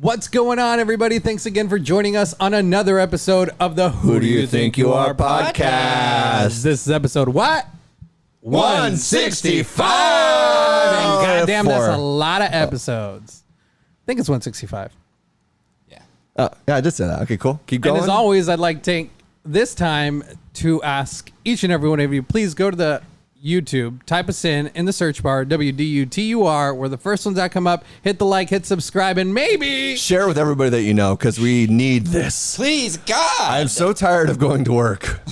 What's going on, everybody? Thanks again for joining us on another episode of the Who Do You Think You Are podcast. This is episode what? 165. And goddamn, that's a lot of episodes. I think it's 165. Yeah, I just said that. Okay, cool. Keep going. And as always, I'd like to take this time to ask each and every one of you, please go to the YouTube, type us in the search bar, WDUTUR. We're the first ones that come up. Hit the like, hit subscribe, and maybe share with everybody that you know, because we need this. Please, God. I'm so tired of going to work.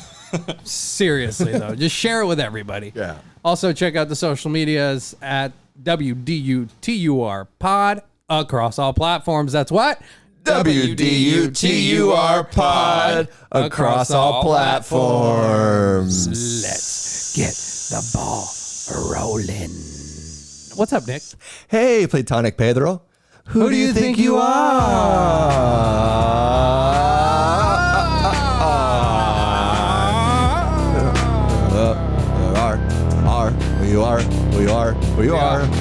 Seriously, though, just share it with everybody. Yeah. Also, check out the social medias at WDUTUR pod across all platforms. That's what? WDUTUR pod across all platforms. Let's get the ball rolling. What's up, Nick? Hey, Platonic Pedro. Who do you think you are?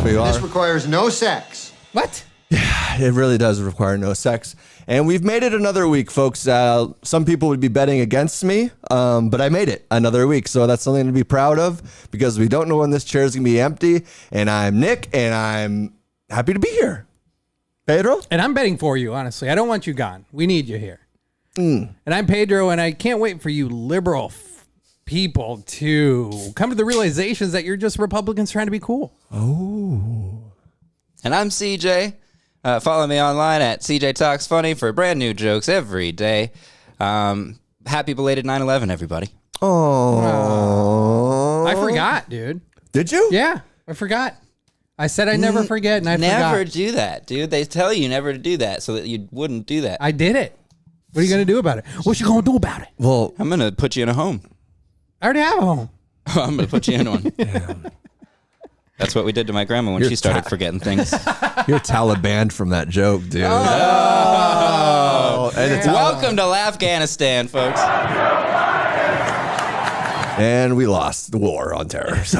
This requires no sex. What? Yeah, it really does require no sex. And we've made it another week, folks. Some people would be betting against me, but I made it another week. So that's something to be proud of, because we don't know when this chair is going to be empty. And I'm Nick, and I'm happy to be here. Pedro? And I'm betting for you, honestly. I don't want you gone. We need you here. And I'm Pedro, and I can't wait for you liberal people to come to the realizations that you're just Republicans trying to be cool. Oh. And I'm CJ. Follow me online at CJ Talks Funny for brand new jokes every day. Happy belated 9/11, everybody. Oh. I forgot, dude. Did you? Yeah, I forgot. I said I'd never forget, and I Never forgot. do that, dude. They tell you never to do that so that you wouldn't do that. I did it. What are you going to do about it? What you going to do about it? Well, I'm going to put you in a home. I already have a home. I'm going to put you in one. That's what we did to my grandma when she started forgetting things. you're Taliban from that joke, dude. Oh, and welcome to Afghanistan, folks. And we lost the war on terror. So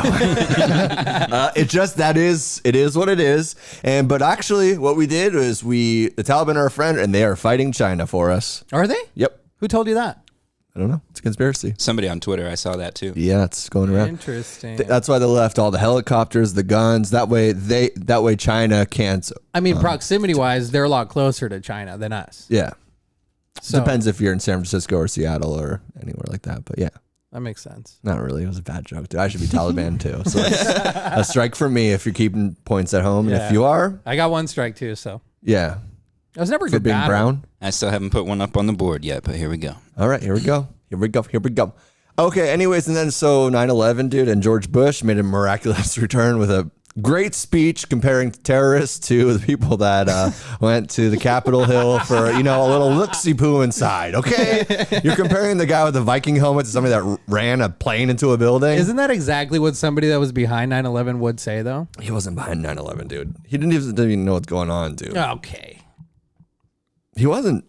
it is what it is. But actually, what we did is the Taliban are a friend, and they are fighting China for us. Are they? Yep. Who told you that? I don't know. It's a conspiracy. Somebody on Twitter, I saw that too. Yeah, it's going around. Interesting. That's why they left all the helicopters, the guns. That way China can't. I mean, proximity-wise, they're a lot closer to China than us. Yeah. So, Depends if you're in San Francisco or Seattle or anywhere like that. But yeah. that makes sense. Not really. It was a bad joke, dude. I should be Taliban too. So it's a strike for me if you're keeping points at home. And if you are, I got one strike too, so. yeah. I was never a For good being batter. brown. I still haven't put one up on the board yet, but here we go. All right, here we go. Okay, anyways, and then so 9/11, dude, and George Bush made a miraculous return with a great speech comparing terrorists to the people that went to the Capitol Hill for, a little look-see-poo inside, okay? You're comparing the guy with the Viking helmet to somebody that ran a plane into a building. Isn't that exactly what somebody that was behind 9/11 would say, though? He wasn't behind 9/11, dude. He didn't even know what's going on, dude. Okay. He wasn't.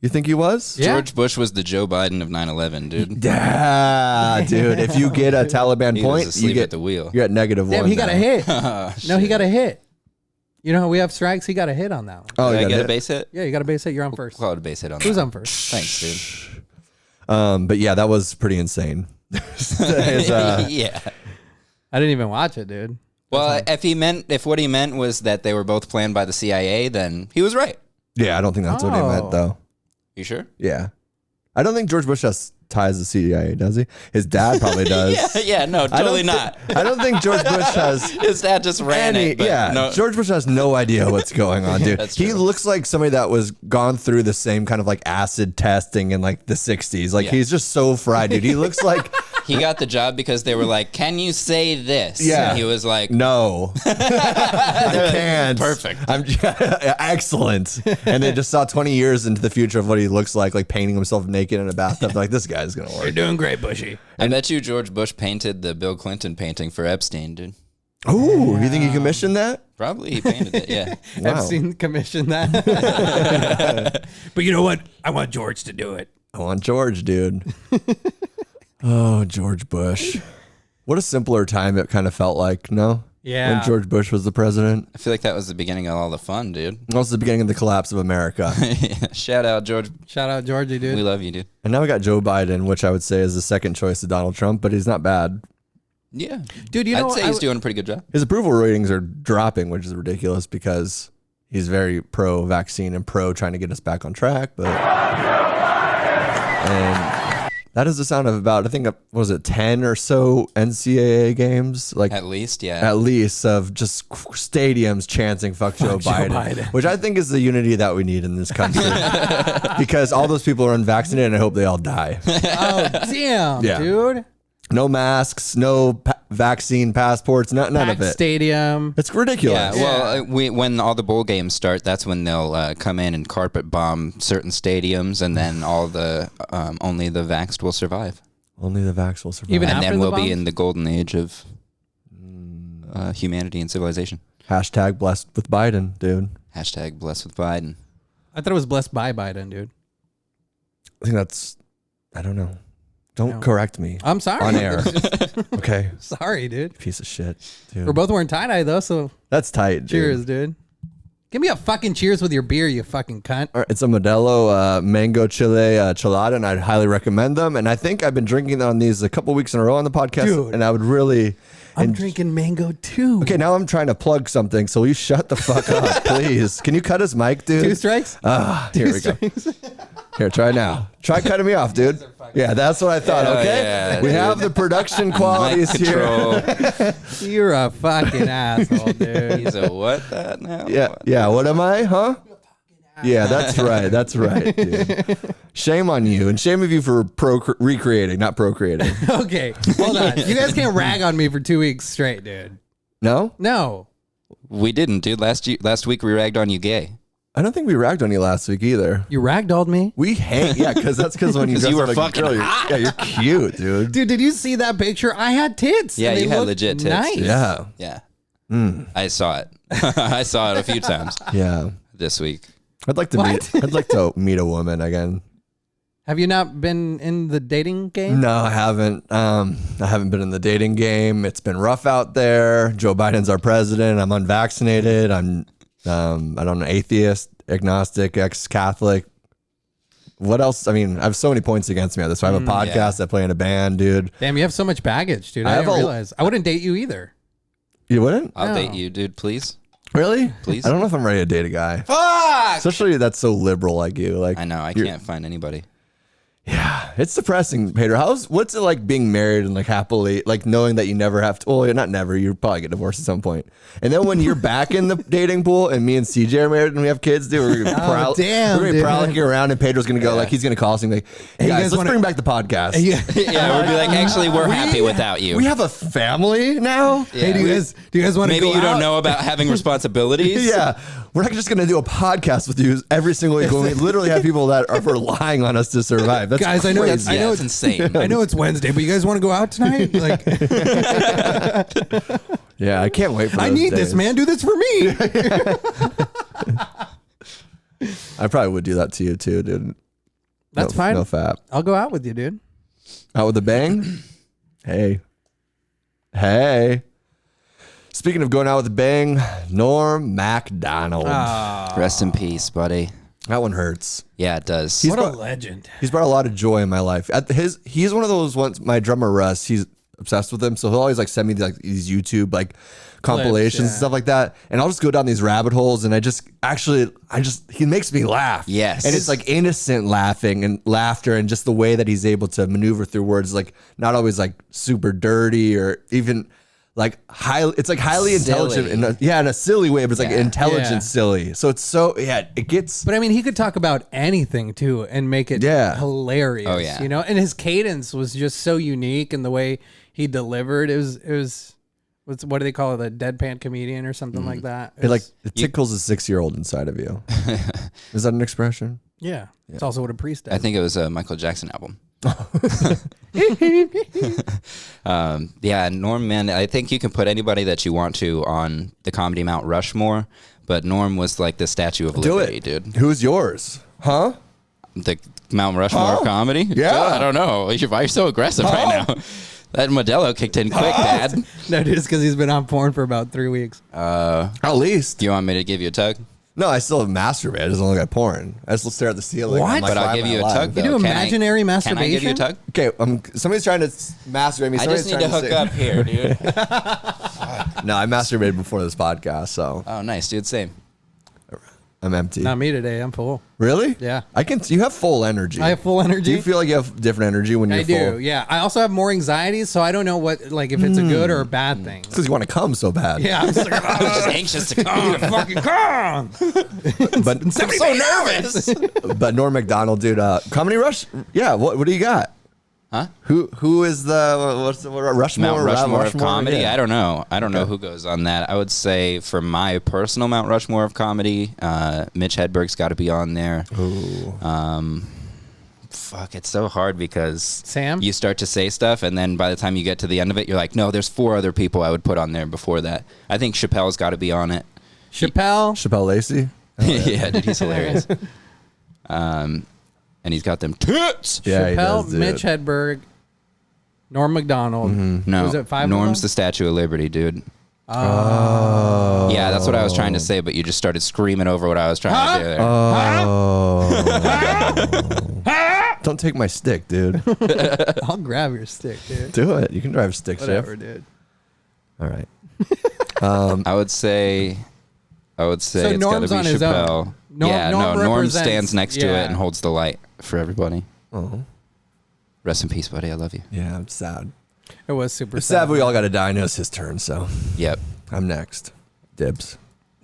You think he was? Yeah. George Bush was the Joe Biden of 9/11, dude. Yeah, dude. If you get a Taliban He point, was asleep you get at the wheel. You got negative Damn, one. he got a now. hit. Oh, No, he shit. got a hit. You know how we have strikes? He got a hit on that one. Oh, Did you I got get hit? a base hit? Yeah, you got a base hit. You're on first. Call it a base hit on Who's that. on first? Thanks, dude. But yeah, that was pretty insane. His, Yeah. I didn't even watch it, dude. Well, if what he meant was that they were both planned by the CIA, then he was right. yeah, I don't think that's what he Oh. meant, though. You sure? Yeah. I don't think George Bush has ties to CIA, does he? His dad probably does. Yeah, no, totally not. I don't think George Bush has His dad just ran any. it. But Yeah, no, George Bush has no idea what's going on, dude. That's He true. looks like somebody that was gone through the same kind of like acid testing in like the 60s. Like Yeah. he's just so fried, dude. He looks like he got the job because they were like, "Can you say this?" Yeah. And he was like, no, I can't. Perfect. I'm excellent. And they just saw 20 years into the future of what he looks like painting himself naked in a bathtub. Like, this guy's gonna work. You're doing great, Bushy. I bet you George Bush painted the Bill Clinton painting for Epstein, dude. Ooh, you think he commissioned that? Probably he painted it, yeah. Wow. Epstein commissioned that. But you know what? I want George to do it. I want George, dude. Oh, George Bush. What a simpler time it kind of felt like, no? Yeah. when George Bush was the president. I feel like that was the beginning of all the fun, dude. Also the beginning of the collapse of America. Shout out, George. Shout out Georgie, dude. We love you, dude. And now we got Joe Biden, which I would say is the second choice of Donald Trump, but he's not bad. Yeah. Dude, you know, I'd say he's doing a pretty good job. His approval ratings are dropping, which is ridiculous because he's very pro-vaccine and pro trying to get us back on track. But and that is the sound of about, I think, what was it, 10 or so NCAA games? Like At least, yeah. At least of just stadiums chanting "fuck Joe Biden," which I think is the unity that we need in this country. Because all those people are unvaccinated, and I hope they all die. Oh, damn, Yeah. dude. No masks, no vaccine passports, none of it. Stadium. It's ridiculous. Yeah, well, when all the bowl games start, that's when they'll come in and carpet bomb certain stadiums, and then all the only the vaxxed will survive. Only the vax will survive. Even And after then the we'll be bombs? in the golden age of humanity and civilization. Hashtag blessed with Biden, dude. Hashtag blessed with Biden. I thought it was blessed by Biden, dude. I think that's, I don't know. Don't correct me I'm sorry. on air. Okay. Sorry, dude. Piece of shit, dude. We're both wearing tie-dye, though, so That's tight, dude. cheers, dude. Give me a fucking cheers with your beer, you fucking cunt. All right, it's a Modelo mango chile chelada, and I'd highly recommend them. And I think I've been drinking on these a couple weeks in a row on the podcast, Dude. and I would really. I'm drinking mango, too. Okay, now I'm trying to plug something, so will you shut the fuck up, please? Can you cut his mic, dude? 2 strikes? Here we go. Here, try now. Try cutting me off, dude. Yeah, that's what I thought. Hell Okay, yeah, we dude. have the production qualities Mic here. control. You're a fucking asshole, dude. He's a what that now? Yeah. What am I? Huh? Yeah, that's right. That's right, dude. Shame on you, and shame of you for recreating, not procreating. Okay, hold on. You guys can't rag on me for 2 weeks straight, dude. No, No. We didn't, dude. Last week we ragged on you gay. I don't think we ragged on you last week either. You ragdolled me? We hate, yeah, because when you 'Cause dress you were up like fucking a girl, hot. you're cute, dude. Dude, did you see that picture? I had tits. Yeah, and they you had looked legit tits, nice. dude. Yeah, Yeah. I saw it. I saw it a few times yeah. this week. I'd like to What? meet. I'd like to meet a woman again. Have you not been in the dating game? No, I haven't. I haven't been in the dating game. It's been rough out there. Joe Biden's our president. I'm unvaccinated. I'm, I don't know, atheist, agnostic, ex-Catholic. What else? I mean, I have so many points against me on this. I have a podcast. I play in a band, dude. Damn, you have so much baggage, dude. I have didn't a- realize. I wouldn't date you either. You wouldn't? I'll No. date you, dude, please. Really? Please? I don't know if I'm ready to date a guy. Fuck! Especially that's so liberal like you. Like I know, I you're- can't find anybody. Yeah, it's depressing, Pedro. What's it like being married and like happily, like knowing that you never have to? Well, you're not never. You probably get divorced at some point. And then when you're back in the dating pool and me and CJ are married and we have kids, dude, we're gonna prowl, damn, we're gonna be dude. prowling around, and Pedro's gonna go like he's gonna call us and be like, "Hey you guys, guys let's wanna- bring back the podcast." Yeah. Yeah, we'll be like, actually, we're happy without you. We have a family now. Hey, do you guys want to Maybe go you don't out? know about having responsibilities. Yeah, we're not just gonna do a podcast with you every single week when we literally have people that are relying on us to survive. That's Guys, I know crazy. that's- I know it's insane. I know it's Wednesday, but you guys want to go out tonight? Like, Yeah, I can't wait for. I those need this, days. man. Do this for me. I probably would do that to you too, dude. That's No- fine. No fap. I'll go out with you, dude. Out with a bang? Hey. Speaking of going out with a bang, Norm Macdonald. Rest in peace, buddy. That one hurts. Yeah, it does. What a brought- legend. He's brought a lot of joy in my life. He's one of those ones. My drummer Russ, he's obsessed with him, so he'll always like send me like these YouTube like compilations and yeah. stuff like that, and I'll just go down these rabbit holes, and he makes me laugh. Yes. And it's like innocent laughing and laughter, and just the way that he's able to maneuver through words, like not always like super dirty or even like it's like highly intelligent in a silly way, but it's like intelligent Yeah. silly. So it's it gets. But I mean, he could talk about anything too and make it hilarious. Oh, yeah. You know, and his cadence was just so unique, and the way he delivered it was what do they call it, a deadpan comedian or something like that. It tickles a 6-year-old inside of you. Is that an expression? Yeah, it's also what a priest does. I think it was a Michael Jackson album. Yeah, Norm, man, I think you can put anybody that you want to on the comedy Mount Rushmore, but Norm was like the Statue of Liberty, dude. Who's yours? Huh? The Mount Rushmore of comedy? Yeah. I don't know. Why are you so aggressive right now? That Modelo kicked in quick, Dad. No, dude, it's because he's been on porn for about 3 weeks. At least. Do you want me to give you a tug? No, I still masturbate. I just don't look at porn. I just stare at the ceiling. What? I'm like, But I'll why give am I you a alive? tug, though. You do Can imaginary masturbation? Can I give you a tug? Okay, somebody's trying to masturbate me. I just Somebody's need to trying hook say- up here, dude. No, I masturbated before this podcast, so Oh, nice, dude. Same. I'm empty. Not me today. I'm full. Really? Yeah. You have full energy. I have full energy. Do you feel like you have different energy when you're I do. full? Yeah. I also have more anxiety, so I don't know if it's a good or a bad thing. Because you want to come so bad. Yeah. I'm just like, I'm just anxious to come. fucking come. But I'm so nervous. but Norm Macdonald, dude, Comedy Rush. Yeah. What do you got? Huh? Who is what's the Rushmore? Mount Rushmore of comedy? Yeah. I don't know. I don't know who goes on that. I would say for my personal Mount Rushmore of comedy, Mitch Hedberg's got to be on there. Ooh. Fuck, it's so hard because Sam? you start to say stuff, and then by the time you get to the end of it, you're like, no, there's 4 other people I would put on there before that. I think Chappelle's got to be on it. Chappelle Lacey. Yeah, dude, he's hilarious. And he's got them tits. Yeah, he Chappelle, does, dude. Mitch Hedberg, Norm Macdonald. No, Was it 5 of Norm's them? the Statue of Liberty, dude. Oh. Yeah, that's what I was trying to say, but you just started screaming over what I was trying to do there. Oh. Don't take my stick, dude. I'll grab your stick, dude. Do it. You can drive stick shift. Whatever, dude. All right. I would say it's got to be Norm's on his own. Chappelle. Norm Norm represents- stands next to yeah. it and holds the light for everybody. Oh. Rest in peace, buddy. I love you. Yeah, I'm sad. It was super It's sad we all got to die. I know it's his turn, so Yep. I'm next. Dibs.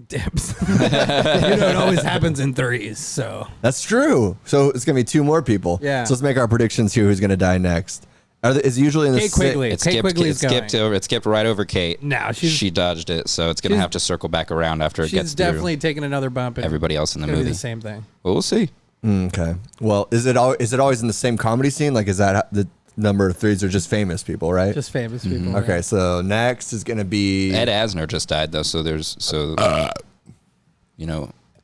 Dips. You know, it always happens in threes, so. That's true. So it's going to be 2 more people. Yeah. So let's make our predictions here who's going to die next. Is it usually in the Kate Quigley. It Kate skipped, Quigley's it skipped right over Kate. No, she dodged it, so it's going to she's- have to circle back around after it She's gets definitely through taking another bump. And everybody else in the it's gonna be movie. the same thing. Well, we'll see. Okay. Well, is it always in the same comedy scene? Like, is that the number of 3s are just famous people, right? Just famous people. Okay, yeah. so next is going to be Ed Asner just died, though, so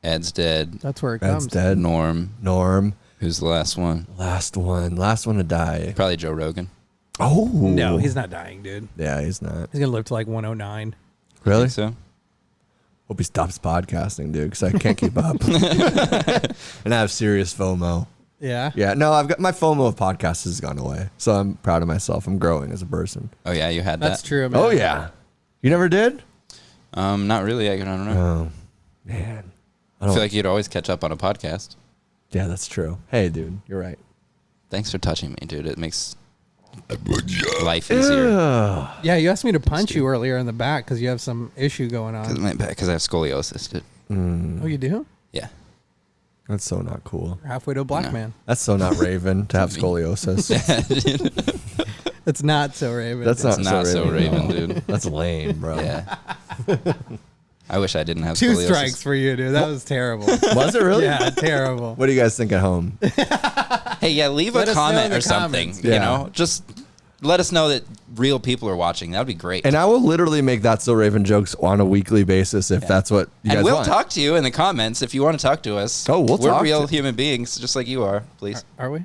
Ed's dead. That's where it Ed's comes. dead. Norm. Who's the last one? Last one to die. Probably Joe Rogan. Oh. No, he's not dying, dude. Yeah, he's not. He's going to live to like 109. Really? Think so? Hope he stops podcasting, dude, because I can't keep up. And I have serious FOMO. Yeah. Yeah, no, I've got my FOMO of podcasts has gone away. So I'm proud of myself. I'm growing as a person. Oh, yeah, you had That's that. true, man. Oh, yeah. You never did? Not really. I don't know. Oh, man. I feel like you'd always catch up on a podcast. Yeah, that's true. Hey, dude, you're right. Thanks for touching me, dude. It makes life easier. Yeah, you asked me to punch you earlier in the back because you have some issue going on. Because I have scoliosis, dude. Oh, you do? Yeah. That's so not cool. You're halfway to a black No. man. That's so not Raven to have scoliosis. It's not so Raven. That's It's not so Raven, No. dude. That's lame, bro. Yeah. I wish I didn't have 2 scoliosis. strikes for you, dude. That was terrible. Was it really? Yeah, terrible. What do you guys think at home? Hey, yeah, leave Let a us know in comment the or something. comments. You Yeah. know, just let us know that real people are watching. That would be great. And I will literally make That's So Raven jokes on a weekly basis if that's what you guys And we'll want. talk to you in the comments if you want to talk to us. Oh, we'll We're talk real to- human beings, just like you are. Please. Are we?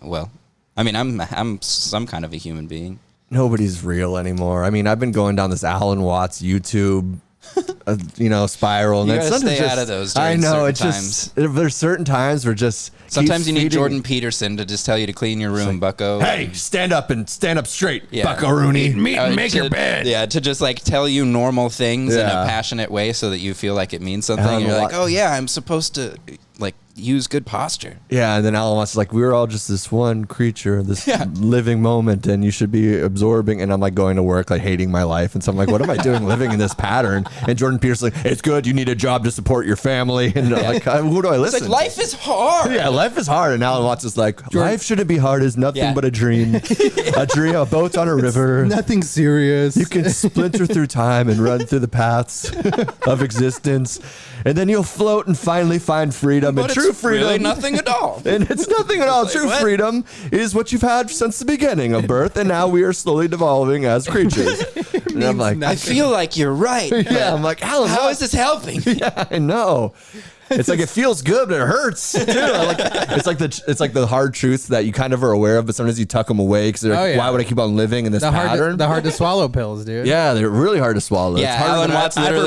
Well, I mean, I'm some kind of a human being. Nobody's real anymore. I mean, I've been going down this Alan Watts YouTube, spiral. And You it's gotta something stay out of those I during know. certain It's just there's certain times where just Sometimes keeps you need feeding- Jordan Peterson to just tell you to clean your room, bucko. Hey, stand up straight, Yeah. Bucko Rooney. Meat and make to- your bed. Yeah, to just like tell you normal things in Yeah. a passionate way so that you feel like it means something. Alan You're like, Watt- oh yeah, I'm supposed to like use good posture. Yeah, and then Alan Watts is like, we were all just this one creature, this Yeah. living moment, and you should be absorbing. And I'm like going to work, like hating my life. And so I'm like, what am I doing living in this pattern? And Jordan Peterson's like, it's good. You need a job to support your family. And like, who do I It's listen like life is hard. Yeah, life is hard. And Alan Watts is like, life shouldn't be hard. It's nothing Yeah. but a dream. A dream, a boat on a river. Nothing serious. You can splinter through time and run through the paths of existence. And then you'll float and finally find freedom. But And it's true freedom, really nothing at all. and it's nothing at all. True what? freedom is what you've had since the beginning of birth, and now we are slowly devolving as creatures. And I'm like, I feel like you're right. yeah, I'm like, Alan, How is this helping? Yeah, I know. It's like it feels good, but it hurts too. It's like the hard truths that you kind of are aware of, but sometimes you tuck them away because why would I keep on living in this pattern? The hard to swallow pills, dude. Yeah, they're really hard to swallow. Yeah, It's harder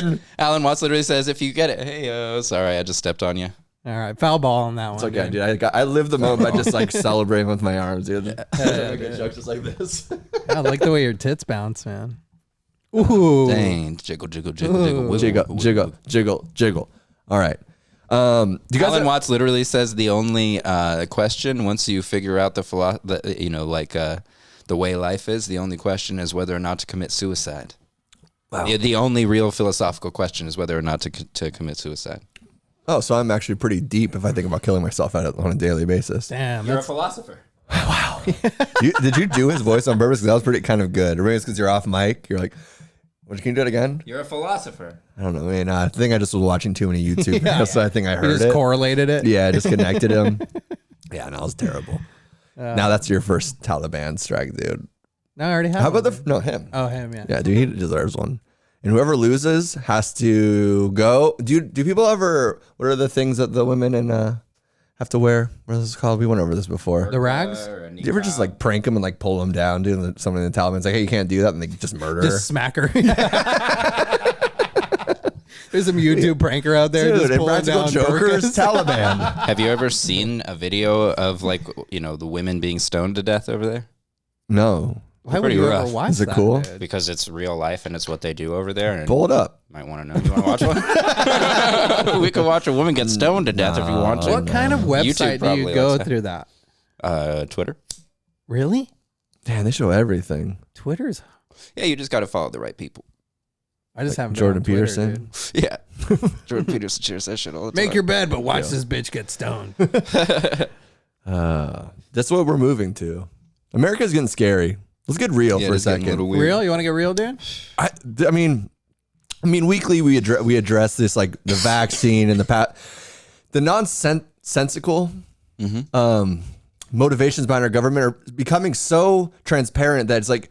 than Alan Watts literally says, if you get it, hey, sorry, I just stepped on you. All right, foul ball on that one. It's okay, dude. dude. I live the moment by just like celebrating with my arms, dude. I get jokes just like this. I like the way your tits bounce, man. Ooh. Dang, jiggle, jiggle, jiggle, jiggle, wiggle, Jiggle, wiggle, jiggle, wiggle. jiggle, jiggle. All right. Do you guys Alan Watts literally says the only question once you figure out the way life is, the only question is whether or not to commit suicide. Wow. The only real philosophical question is whether or not to commit suicide. Oh, so I'm actually pretty deep if I think about killing myself on a daily basis. Damn. You're a philosopher. Did you do his voice on purpose? Because that was pretty kind of good. Or maybe it's because you're off mic. You're like, can you do it again? You're a philosopher. I don't know. I mean, I think I just was watching too many YouTube videos, so I think I You heard just it. correlated it. Yeah, I just connected him. Yeah, no, it was terrible. Now that's your first Taliban strike, dude. No, I already have. How about one. him? Oh, him, yeah. Yeah, dude, he deserves one. And whoever loses has to go. Do people ever? What are the things that the women have to wear? What is this called? We went over this before. The rags? Do you ever just like prank them and like pull them down, dude? And someone in the Taliban's like, "Hey, you can't do that," and they just murder her. Just smack her. There's some YouTube pranker out there Dude, just pulling Practical down Jokers, burkas. Taliban. Have you ever seen a video of the women being stoned to death over there? No. Why would Pretty you rough. ever watch Is it that, cool? dude? Because it's real life and it's what they do over there. And Pull it up. might want to know. You want to watch one? We could watch a woman get stoned to death if you want to. What kind of website do you probably go lets that. through that? Twitter. Really? Damn, they show everything. Twitter's. Yeah, you just got to follow the right people. I just haven't. Jordan been on Twitter, Peterson. dude. Yeah. Jordan Peterson shares that shit all the time. Make your bed, but watch this bitch get stoned. That's what we're moving to. America's getting scary. Let's get real for a it's getting second. little weird. Real? You want to get real, dude? I mean, weekly we address this, like the vaccine and the nonsensical motivations behind our government are becoming so transparent that it's like,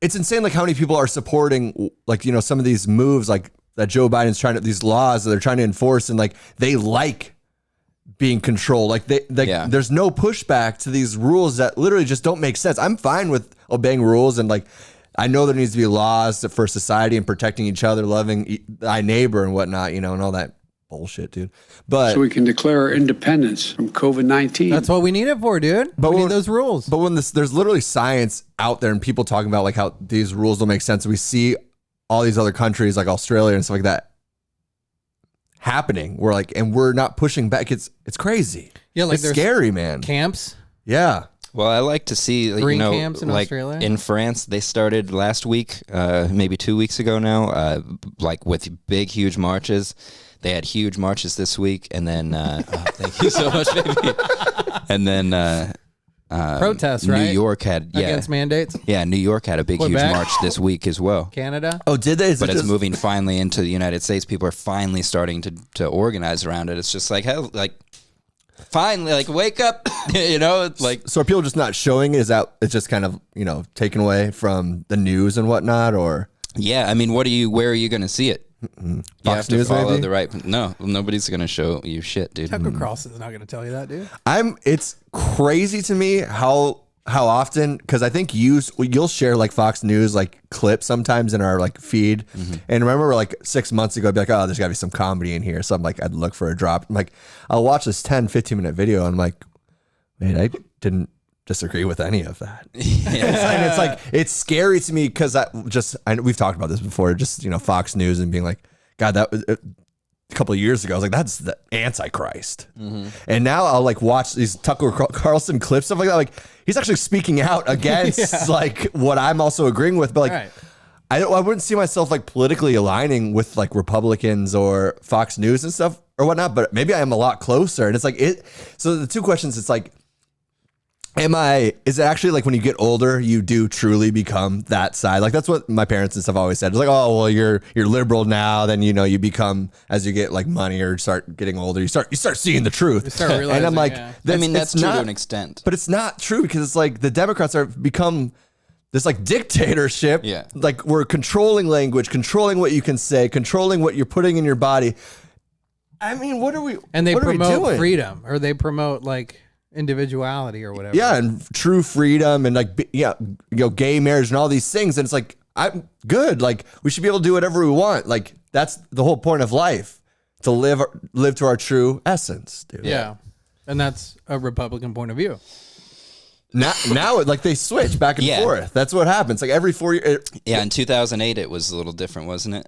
it's insane, like how many people are supporting, like, some of these moves, like that Joe Biden's these laws that they're trying to enforce, and like they like being controlled. Like there's no pushback to these rules that literally just don't make sense. I'm fine with obeying rules, and like I know there needs to be laws for society and protecting each other, loving thy neighbor and whatnot, and all that bullshit, dude. But so we can declare our independence from COVID-19. That's what we need it for, dude. But we when- need those rules. But when there's literally science out there and people talking about like how these rules don't make sense, we see all these other countries like Australia and stuff like that happening. We're like, and we're not pushing back. It's crazy. Yeah, like it's there's scary, man. camps. Yeah. Well, I like to see, Green camps in like Australia? in France, they started last week, maybe 2 weeks ago now, like with big, huge marches. They had huge marches this week, and then thank you so much, baby. And then Protests, New right? York had Against mandates. yeah, New York had a big, Quebec. huge march this week as well. Canada. Oh, did they? But it's moving finally into the United States. People are finally starting to organize around it. It's just like, hell, like, finally, like, wake up, like. So are people just not showing it? Is that it's just kind of taken away from the news and whatnot, or Yeah, I mean, where are you going to see it? You Fox have to News, follow maybe? the right. No, nobody's going to show you shit, dude. Tucker Carlson's not going to tell you that, dude. It's crazy to me how often, because I think you'll share like Fox News like clips sometimes in our like feed, and remember like 6 months ago I'd be like, oh, there's gotta be some comedy in here, so I'm like, I'd look for a drop. I'm like, I'll watch this 10-15 minute video and I'm like, man, I didn't disagree with any of that. And it's like, it's scary to me because we've talked about this before, just Fox News and being like, God, that was a couple of years ago I was like, that's the Antichrist. And now I'll like watch these Tucker Carlson clips, stuff like that, like he's actually speaking out against like what I'm also agreeing with, but like Right. I wouldn't see myself like politically aligning with like Republicans or Fox News and stuff or whatnot, but maybe I am a lot closer. And it's like so the two questions, it's like, Is it actually like when you get older, you do truly become that side? Like that's what my parents and stuff always said. It's like, oh, well, you're liberal now. Then, you become, as you get like money or start getting older, you start seeing the truth. You start realizing, and I'm like, that's true to an extent. But it's not true because it's like the Democrats are become this like dictatorship. Yeah. Like we're controlling language, controlling what you can say, controlling what you're putting in your body. I mean, what are we? And they what are we promote doing? freedom, or they promote like individuality or whatever. Yeah, and true freedom and like gay marriage and all these things. And it's like, I'm good. Like we should be able to do whatever we want. Like that's the whole point of life, to live to our true essence, dude. Yeah. And that's a Republican point of view. Now like they switch back and forth. That's what happens. Like every 4 years. Yeah, in 2008 it was a little different, wasn't it?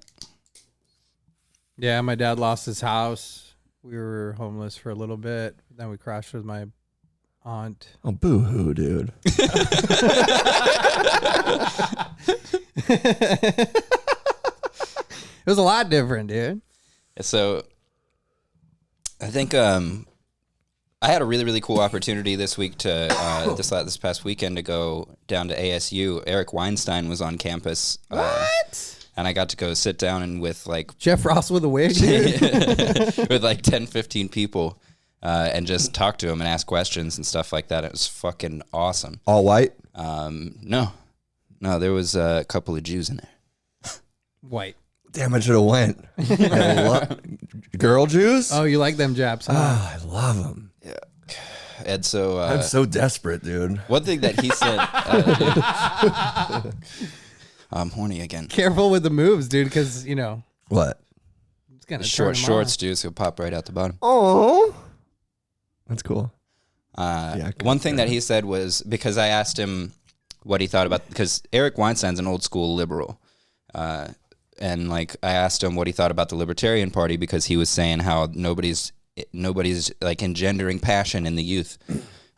Yeah, my dad lost his house. We were homeless for a little bit. Then we crashed with my aunt. Oh, boo-hoo, dude. It was a lot different, dude. So I think I had a really, really cool opportunity this week to this past weekend to go down to ASU. Eric Weinstein was on campus. What? And I got to go sit down and with like Jeff Ross with a wig, dude. with like 10, 15 people and just talk to him and ask questions and stuff like that. It was fucking awesome. All white? No, there was a couple of Jews in there. White. Damn, I should have went. Girl Jews? Oh, you like them Japs, huh? Oh, I love them. Yeah. And so I'm so desperate, dude. one thing that he said, I'm horny again. Careful with the moves, dude, because, What? it's going to Short shorts, dude, so pop right out the bottom. Oh, that's cool. One thing that he said was, because I asked him what he thought about, because Eric Weinstein's an old school liberal. And like I asked him what he thought about the Libertarian Party, because he was saying how nobody's like engendering passion in the youth.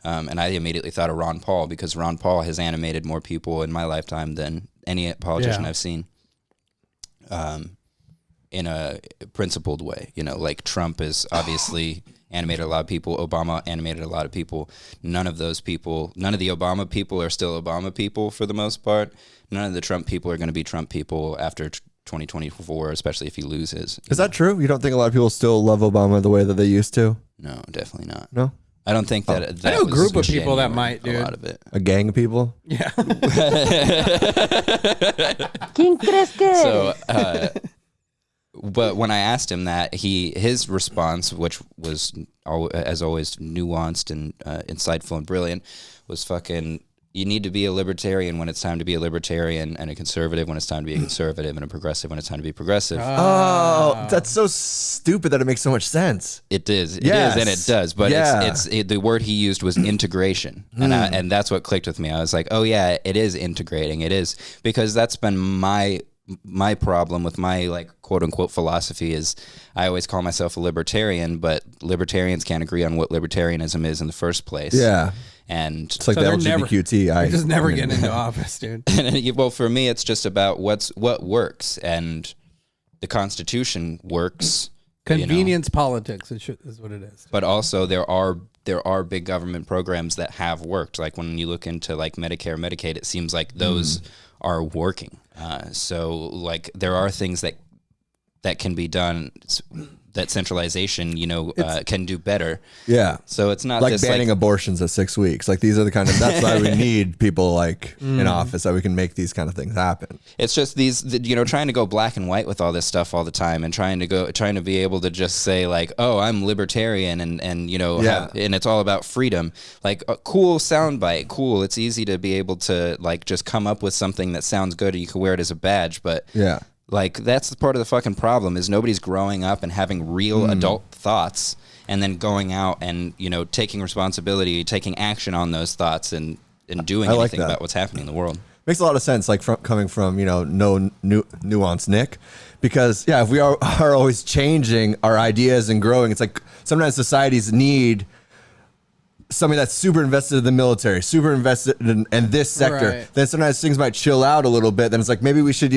And I immediately thought of Ron Paul, because Ron Paul has animated more people in my lifetime than any politician I've seen. In a principled way, like Trump is obviously animated a lot of people. Obama animated a lot of people. None of the Obama people are still Obama people for the most part. None of the Trump people are going to be Trump people after 2024, especially if he loses. Is that true? You don't think a lot of people still love Obama the way that they used to? No, definitly not. No? I don't think that I know a was group of people that genuine, might, dude. A lot of it. A gang of people? Yeah. So, but when I asked him that, his response, which was as always nuanced and insightful and brilliant, was fucking, you need to be a libertarian when it's time to be a libertarian, and a conservative when it's time to be a conservative, and a progressive when it's time to be progressive. Oh, that's so stupid that it makes so much sense. It is. Yes. And it does. But the word he used was integration. And that's what clicked with me. I was like, oh yeah, it is integrating. It is. Because that's been my problem with my like quote unquote philosophy is I always call myself a libertarian, but libertarians can't agree on what libertarianism is in the first place. Yeah. And it's like the LGBTQT. They're just never getting into office, dude. Well, for me, it's just about what works, and the Constitution works. Convenience politics is what it is. But also there are big government programs that have worked. Like when you look into like Medicare, Medicaid, it seems like those are working. So like there are things that can be done, that centralization, can do better. Yeah. So it's not like this, banning abortions at 6 weeks. Like these are the kind of, that's why we need people like in office, so we can make these kind of things happen. It's just trying to go black and white with all this stuff all the time, and trying to be able to just say like, oh, I'm libertarian and and it's all about freedom. Like a cool soundbite, cool. It's easy to be able to like just come up with something that sounds good and you can wear it as a badge. But yeah. Like that's the part of the fucking problem is nobody's growing up and having real adult thoughts and then going out and, taking responsibility, taking action on those thoughts and doing anything about what's happening in the world. Makes a lot of sense, like coming from, no nuance Nick, because if we are always changing our ideas and growing, it's like sometimes societies need somebody that's super invested in the military, super invested in this sector. Right. Then sometimes things might chill out a little bit. Then it's like, maybe we should,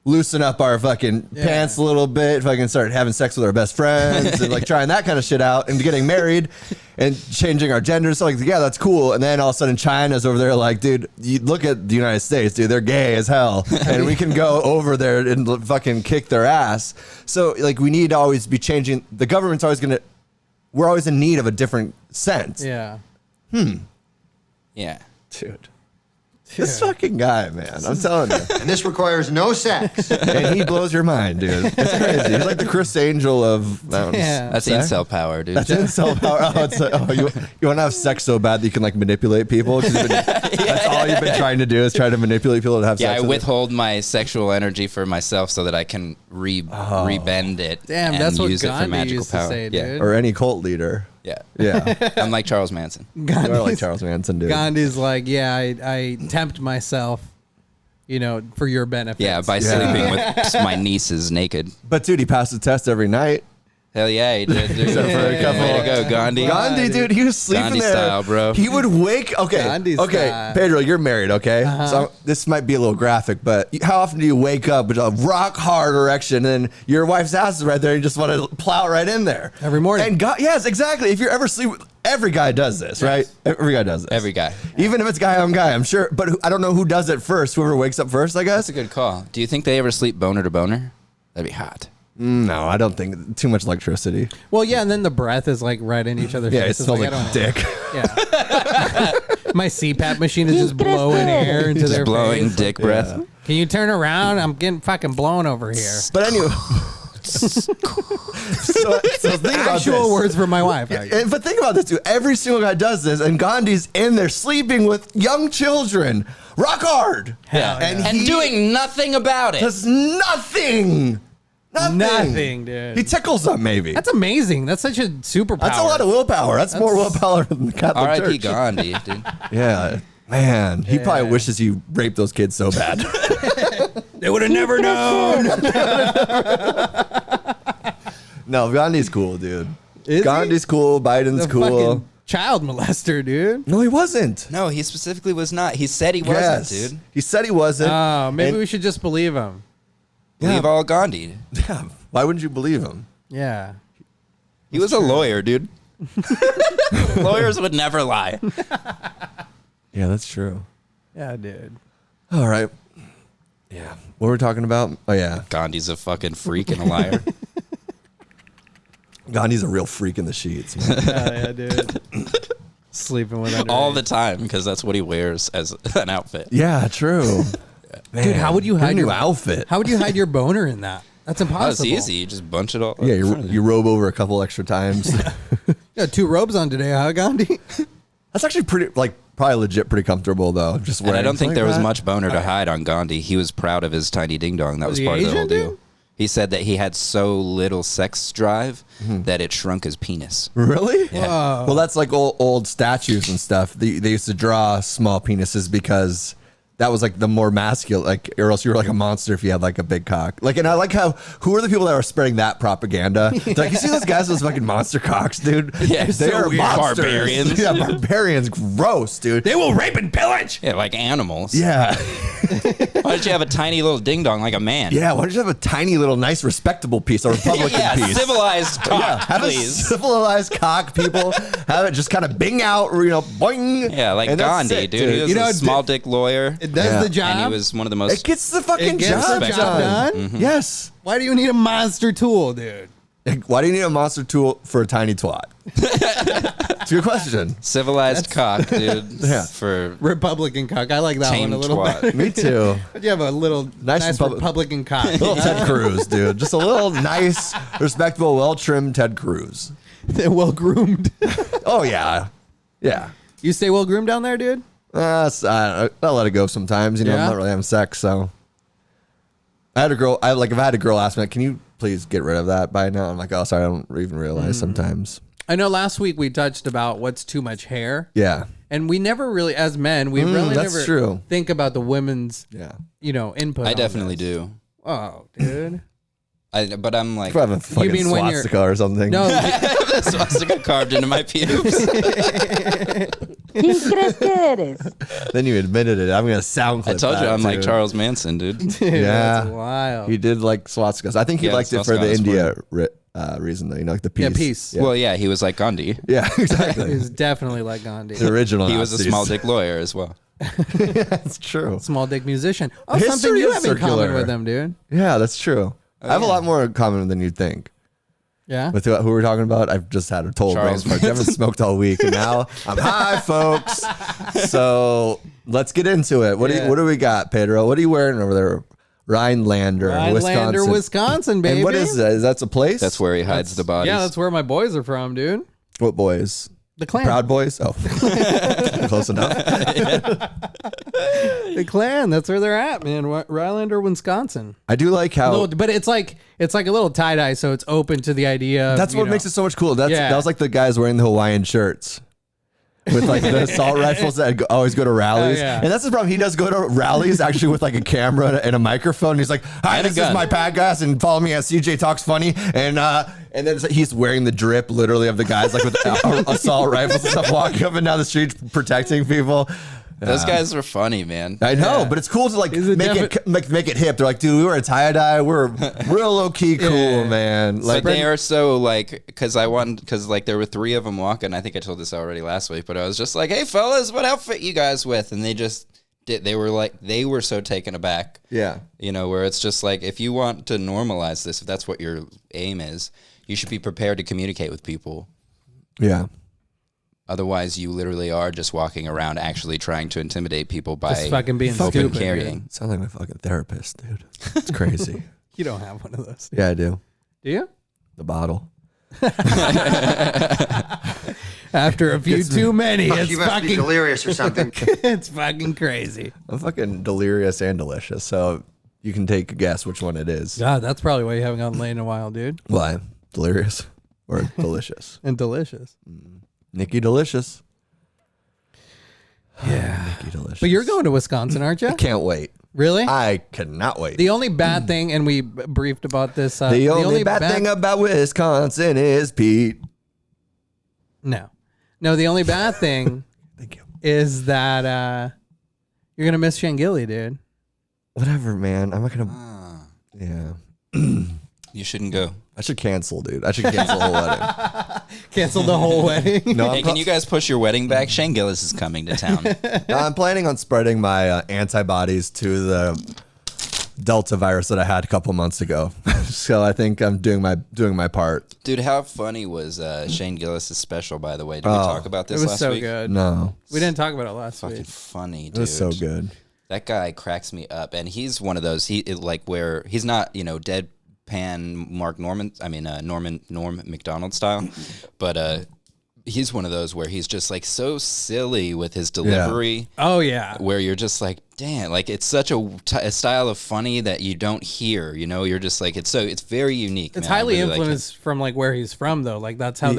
loosen up our fucking pants a little bit, fucking start having sex with our best friends and like trying that kind of shit out and getting married and changing our gender. So like, yeah, that's cool. And then all of a sudden China's over there like, dude, you look at the United States, dude, they're gay as hell. And we can go over there and fucking kick their ass. So like, we need to always be changing. The government's always we're always in need of a different sense. Yeah. Yeah. Dude. This fucking guy, man. I'm telling you. And this requires no sex. And he blows your mind, dude. It's crazy. He's like the Chris Angel of Yeah. That's sex? incel power, dude. That's incel power. Oh, it's like, you want to have sex so bad that you can like manipulate people? 'Cause that's all you've been trying to do is try to manipulate people to have Yeah, sex. I with withhold my sexual energy for myself so that I can rebend it. Damn, and that's what use it for Gandhi magical used to power. say, Yeah. dude. or any cult leader. Yeah. Yeah. I'm like Charles Manson. You are like Gandhi's, Charles Manson, dude. Gandhi's like, yeah, I tempt myself, for your benefit. Yeah, by sleeping with my nieces naked. But dude, he passed the test every night. Hell yeah, he did, dude. Except for a couple- Way to go, Gandhi. Gandhi, dude, he was sleeping Gandhi there. style, bro. He would wake. Okay, Gandhi okay, style. Pedro, you're married, okay? So this might be a little graphic, but how often do you wake up with a rock hard erection and your wife's ass is right there and you just want to plow right in there Every morning. And God, yes, exactly. If you're ever sleep, every guy does this, right? Every guy does this. Every guy. Even if it's guy on guy, I'm sure. But I don't know who does it first. Whoever wakes up first, I guess. That's a good call. Do you think they ever sleep boner to boner? That'd be hot. No, I don't think too much electricity. Well, yeah, and then the breath is like right in each other's Yeah, it faces. smells I like don't- dick. Yeah. My CPAP machine is just blowing air into their Blowing face. dick breath. Can you turn around? I'm getting fucking blown over here. But anyway, so think about Actual this. words from my wife. But think about this, dude. Every single guy does this, and Gandhi's in there sleeping with young children, rock hard, Hell and yeah. And he doing nothing about it. does nothing. Nothing, dude. He tickles them, maybe. That's amazing. That's such a superpower. That's a lot of willpower. That's more willpower than the Catholic R.I.P. Church. Gandhi, dude. Yeah, man. He probably wishes he raped those kids so bad. They would have never known. No, Gandhi's cool, dude. Is he? Gandhi's cool. Biden's The cool. fucking child molester, dude. No, he wasn't. No, he specifically was not. He said he wasn't, dude. He said he wasn't. Oh, maybe And- we should just believe him. Believe all Gandhi. Yeah. Why wouldn't you believe him? Yeah. He was a lawyer, dude. Lawyers would never lie. Yeah, that's true. Yeah, dude. All right. Yeah. What were we talking about? Oh, yeah. Gandhi's a fucking freak and a liar. Gandhi's a real freak in the sheets, man. Yeah, dude. Sleeping with underage. All the time, because that's what he wears as an outfit. Yeah, true. Man, Dude, how would you get a hide new your outfit? How would you hide your boner in that? That's Oh, it's impossible. easy. You just bunch it all. Yeah, up in front of you robe over a couple extra times. Got 2 robes on today, huh, Gandhi? That's actually pretty, probably legit pretty comfortable, though. Just And wearing I don't think something there like was that. much boner to hide on Gandhi. He was proud of his tiny ding dong. That was he part of the Asian, whole deal. dude? He said that he had so little sex drive that it shrunk his penis. Really? Yeah. Well, that's like old statues and stuff. They used to draw small penises because that was like the more masculine, or else you were like a monster if you had like a big cock. And I like who are the people that are spreading that propaganda? Like, you see those guys with those fucking monster cocks, dude? Yeah, they so are weird. monsters. Barbarians. Yeah, barbarians. Gross, dude. They will rape and pillage. Yeah, like animals. Yeah. Why don't you have a tiny little ding dong like a man? Yeah, why don't you have a tiny little nice respectable piece, a Republican Yeah, piece? civilized cock, Yeah, have a please. civilized cock, people. Have it just kind of bing out, boing. Yeah, like And that's Gandhi, it, dude. He was You know, a small dick lawyer. It does Yeah. the job. And he was one of the most. It gets the fucking It gets job the respected. job done. Mm-hmm. Yes. Why do you need a monster tool, dude? Why do you need a monster tool for a tiny twat? It's a good question. civilized cock, dude. Yeah. For Republican cock. I like that tame one a little twat. bit. Me too. But you have a little nice Republican cock. Little Ted Cruz, dude. Just a little nice, respectable, well-trimmed Ted Cruz. They're well groomed. Oh, yeah. Yeah. You stay well groomed down there, dude? I'll let it go sometimes. I'm Yeah? not really having sex, so. I had a girl, if I had a girl ask me, can you please get rid of that by now? I'm like, oh, sorry, I don't even realize sometimes. I know last week we touched about what's too much hair. Yeah. And we never really, as men, we really that's never true. think about the women's, Yeah. input. I on definitely this. do. Oh, dude. But I'm like, I have a fucking mean when you're- swastika or something. No, swastika carved into my pubes. ¿Quién crees que eres? Then you admitted it. I'm gonna sound I clip told you that, I'm like dude. Charles Manson, dude. Dude, Yeah. that's wild. He did like swastikas. I think he Yeah, liked it for the swastikas India reason, though. You know, like the peace. Yeah, peace. Yeah, Well, yeah, he was like Gandhi. yeah exactly. He's definitely like Gandhi. The original. He was a Nazis. small dick lawyer as well. That's true. Small dick musician. Oh, History something you is have in common circular. with him, dude. Yeah, that's true. I have a lot more in common than you'd think. Yeah. With who we're talking about, I've just had a total brain Charles fart. I haven't smoked all week, and now I'm high, folks. So let's get into it. What do we got, Pedro? What are you wearing over there? Rhinelander, Wisconsin. Wisconsin, baby. And what is that? Is that a place? That's where he hides the bodies. Yeah, that's where my boys are from, dude. What boys? The Klan. Proud Boys? Oh, close enough. The Klan. That's where they're at, man. Rhinelander, Wisconsin. I do like how. No, but it's like a little tie dye, so it's open to the idea. Of, That's what makes it so much cool. That Yeah. was like the guys wearing the Hawaiian shirts. With like the assault rifles that always go to rallies. Oh, yeah. And that's the problem. He does go to rallies actually with like a camera and a microphone. He's like, hi, And a this is gun. my podcast and follow me as CJ Talks Funny. And then he's wearing the drip literally of the guys like with assault rifles and stuff walking up and down the street protecting people. Those guys are funny, man. I know, but it's cool to like He's a make it hip. They're like, dude, we were a tie-dye. We're real low-key cool, Yeah. man. Like But they are so like, because like there were 3 of them walking. I think I told this already last week, but I was just like, hey fellas, what outfit you guys with? And they just did. They were so taken aback. yeah. You know, where it's just like, if you want to normalize this, if that's what your aim is, you should be prepared to communicate with people. Yeah. Otherwise, you literally are just walking around actually trying to intimidate people by Just fucking being open stupid. carrying. Sound like my fucking therapist, dude. It's crazy. You don't have one of those. Yeah, I do. Do you? The bottle. After a few too many, it's You must be fucking, delirious or something. it's fucking crazy. I'm fucking delirious and delicious, so you can take a guess which one it is. God, that's probably why you haven't gotten laid in a while, dude. Why? Delirious or delicious? And delicious. Nikki Delicious. Yeah. Nikki Delicious. But you're going to Wisconsin, aren't you? Can't wait. Really? I cannot wait. The only bad thing, and we briefed about this. The only bad thing about Wisconsin is Pete. No, the only bad thing Thank you. is that you're gonna miss Shangili, dude. Whatever, man. I'm not gonna. Yeah. You shouldn't go. I should cancel, dude. I should cancel the whole wedding. Cancel the whole wedding. No, Hey, can you guys push your wedding back? Shane Gillis is coming to town. I'm planning on spreading my antibodies to the Delta virus that I had a couple months ago. So I think I'm doing my part. Dude, how funny was Shane Gillis' special, by the way? Did we talk about It this was last so week? good. No, We didn't talk about it last Fucking week. funny, dude. it was so good. That guy cracks me up, and he's one of those. Where he's not, deadpan Norm Macdonald style, but he's one of those where he's just like so silly with his delivery. Oh yeah. Where you're just like, damn, like it's such a style of funny that you don't hear. You're just like, it's very unique. It's man. I highly really like it. influenced from like where he's from though. Like that's how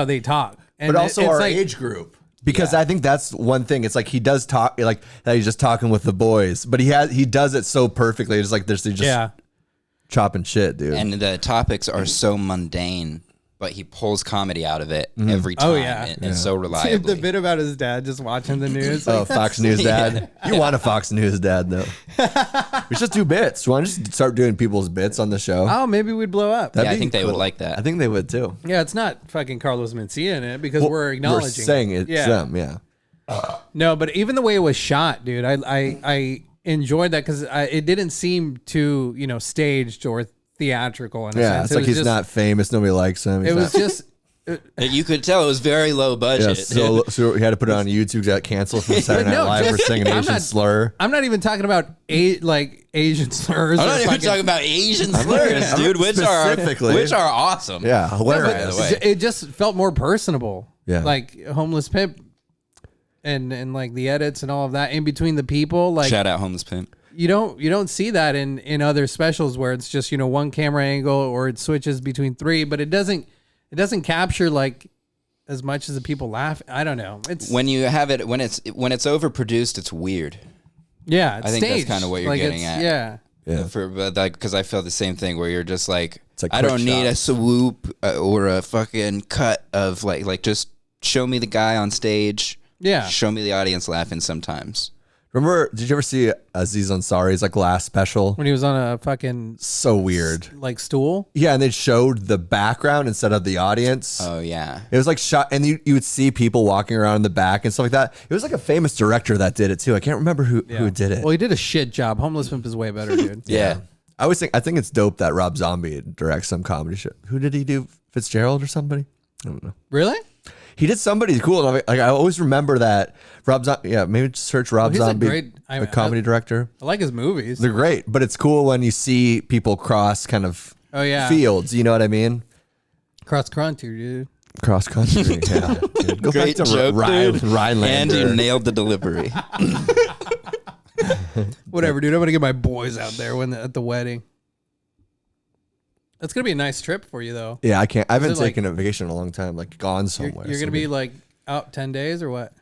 they talk. And But also it's our like, age group. Because I think that's one thing. It's like he does talk like that. He's just talking with the boys, but he does it so perfectly. It's like there's just Yeah. chopping shit, dude. And the topics are so mundane, but he pulls comedy out of it every time. Oh, yeah. And so reliably. The bit about his dad just watching the news. Oh, Like, Fox News dad. You want a Fox News dad, though. We should just do bits. You want to just start doing people's bits on the show? oh, maybe we'd blow up. That'd Yeah, I be think they would cool. like that. I think they would, too. Yeah, it's not fucking Carlos Mencia in it because we're acknowledging. We're saying it's them, yeah. No, but even the way it was shot, dude, I enjoyed that because it didn't seem too staged or theatrical in a Yeah, sense. it's It like was he's just- not famous. Nobody likes him. He's It was not- just. You could tell it was very low budget. Yeah, so he had to put it on YouTube. Got canceled from Saturday Night No, Live for just- singing I'm Asian not- slur. I'm not even talking about Asian slurs. I'm or not even fucking- talking about Asian slurs, I'm dude, which specifically- are awesome. Yeah, By hilarious. the way. It just felt more personable. Yeah. Like Homeless Pimp and like the edits and all of that in between the people. Like Shout out Homeless Pimp. you don't see that in other specials where it's just one camera angle or it switches between 3, but it doesn't capture like as much as the people laugh. I don't know. It's When you have it, when it's overproduced, it's weird. yeah. It's I think that's staged. kinda what you're Like, getting it's- at. Yeah. Yeah. Because I felt the same thing where you're just like, like I quick don't need a shots. swoop or a fucking cut of like just show me the guy on stage Yeah. show me the audience laughing sometimes. Remember, did you ever see Aziz Ansari's like last special? When he was on a fucking So weird. like stool. Yeah, and they showed the background instead of the audience. Oh yeah. It was like shot, and you would see people walking around in the back and stuff like that. It was like a famous director that did it too. I can't remember who did it. Well, he did a shit job. Homeless Pimp is way better, dude. Yeah. I think it's dope that Rob Zombie directs some comedy show. Who did he do? Fitzgerald or somebody? I don't know. Really? He did somebody cool. Like I always remember that Rob Zombie. Yeah, maybe just search Rob he's a Zombie, great- the comedy director. I like his movies. They're great, but it's cool when you see people cross kind of fields. You know what I mean? Cross country, dude. Cross country. Yeah. Dude. Go Great back to joke, dude. Rhinelander. And you nailed the delivery. Whatever, dude. I'm gonna get my boys out there at the wedding. That's gonna be a nice trip for you, though. Yeah, I can't. I haven't it like- taken a vacation in a long time. Like gone somewhere. You're gonna be like out 10 days or what?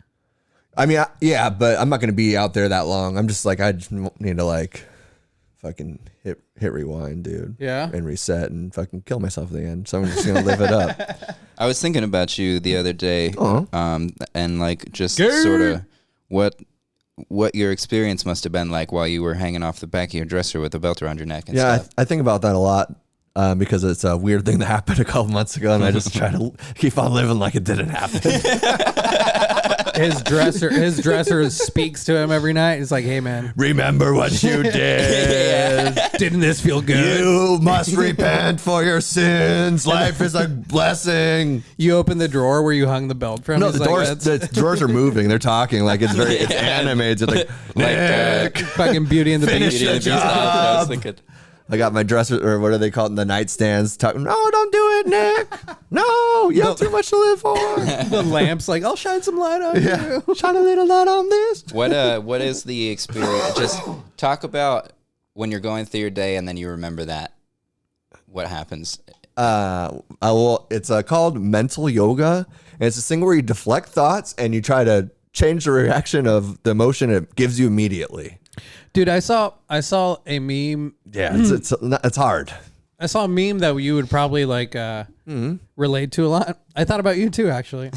I mean, yeah, but I'm not gonna be out there that long. I'm just like I just need to like fucking hit rewind, dude. Yeah. And reset and fucking kill myself at the end. So I'm just gonna live it up. I was thinking about you the other day, and like just Gay. sort of what your experience must have been like while you were hanging off the back of your dresser with a belt around your neck and Yeah, stuff. I think about that a lot. Because it's a weird thing that happened a couple months ago, and I just try to keep on living like it didn't happen. His dresser speaks to him every night. He's like, "Hey, man, Remember what you did. didn't this feel good?" You must repent for your sins. Life is a blessing. You open the drawer where you hung the belt from. No, He's the like, doors, "That's the drawers are moving. They're talking like it's animated. Like Nick, fucking Beauty and the Finish Beast." your Beauty and the Beast. I was job. thinking, I got my dresser, or what do they call it? The nightstands. Talking. No, don't do it, Nick. No, you have too much to live for. The lamp's like, "I'll shine some light on Yeah, you." shine a little light on this. what is the experience? Just talk when you're going through your day and then you remember that. What happens? Well, it's called mental yoga, and it's a thing where you deflect thoughts and you try to change the reaction of the emotion it gives you immediately. Dude, I saw a meme. Yeah, it's hard. I saw a meme that you would probably like relate to a lot. I thought about you too, actually.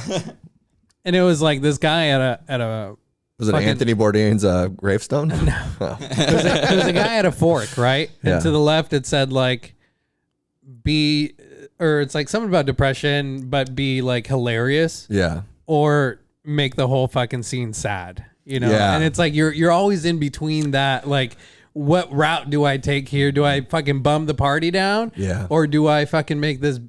And it was like this guy at a Was it fucking- Anthony Bourdain's gravestone? No. it was a guy at a fork, right? Yeah. And to the left it said like it's like something about depression, but be like hilarious Yeah. or make the whole fucking scene sad. You know? Yeah. And it's like you're always in between that, like, what route do I take here? Do I fucking bum the party down? Yeah. Or do I fucking make this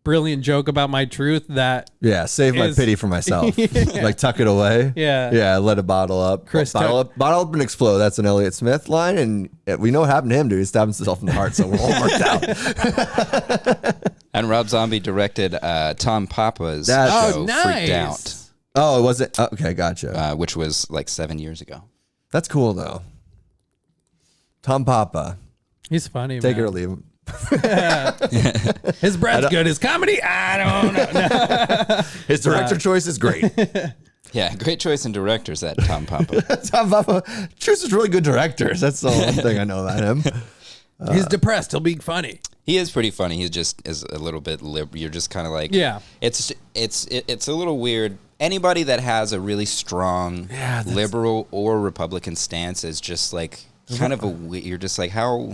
brilliant joke about my truth that Yeah, save my Is- pity for myself. Like tuck it away. Yeah. Yeah, let it bottle up. Chris bottle up and explode. That's an Elliott Smith line, and we know what happened to him, dude. He stabbed himself in the heart, so we're all worked out. And Rob Zombie directed Tom Papa's That's- show, nice. Freaked Out, Oh, it wasn't? Okay, gotcha. which was like 7 years ago. That's cool, though. Tom Papa. He's funny, Take it man. or leave him. His breath's good. His comedy, I don't know. His director choice is great. Yeah, great choice in directors, that Tom Papa. Tom Papa chooses really good directors. That's the one thing I know about him. He's depressed. He'll be funny. He is pretty funny. He just is a little bit You're just kind of like, Yeah. It's a little weird. Anybody that has a really strong liberal or Republican stance is just like kind of you're just like, how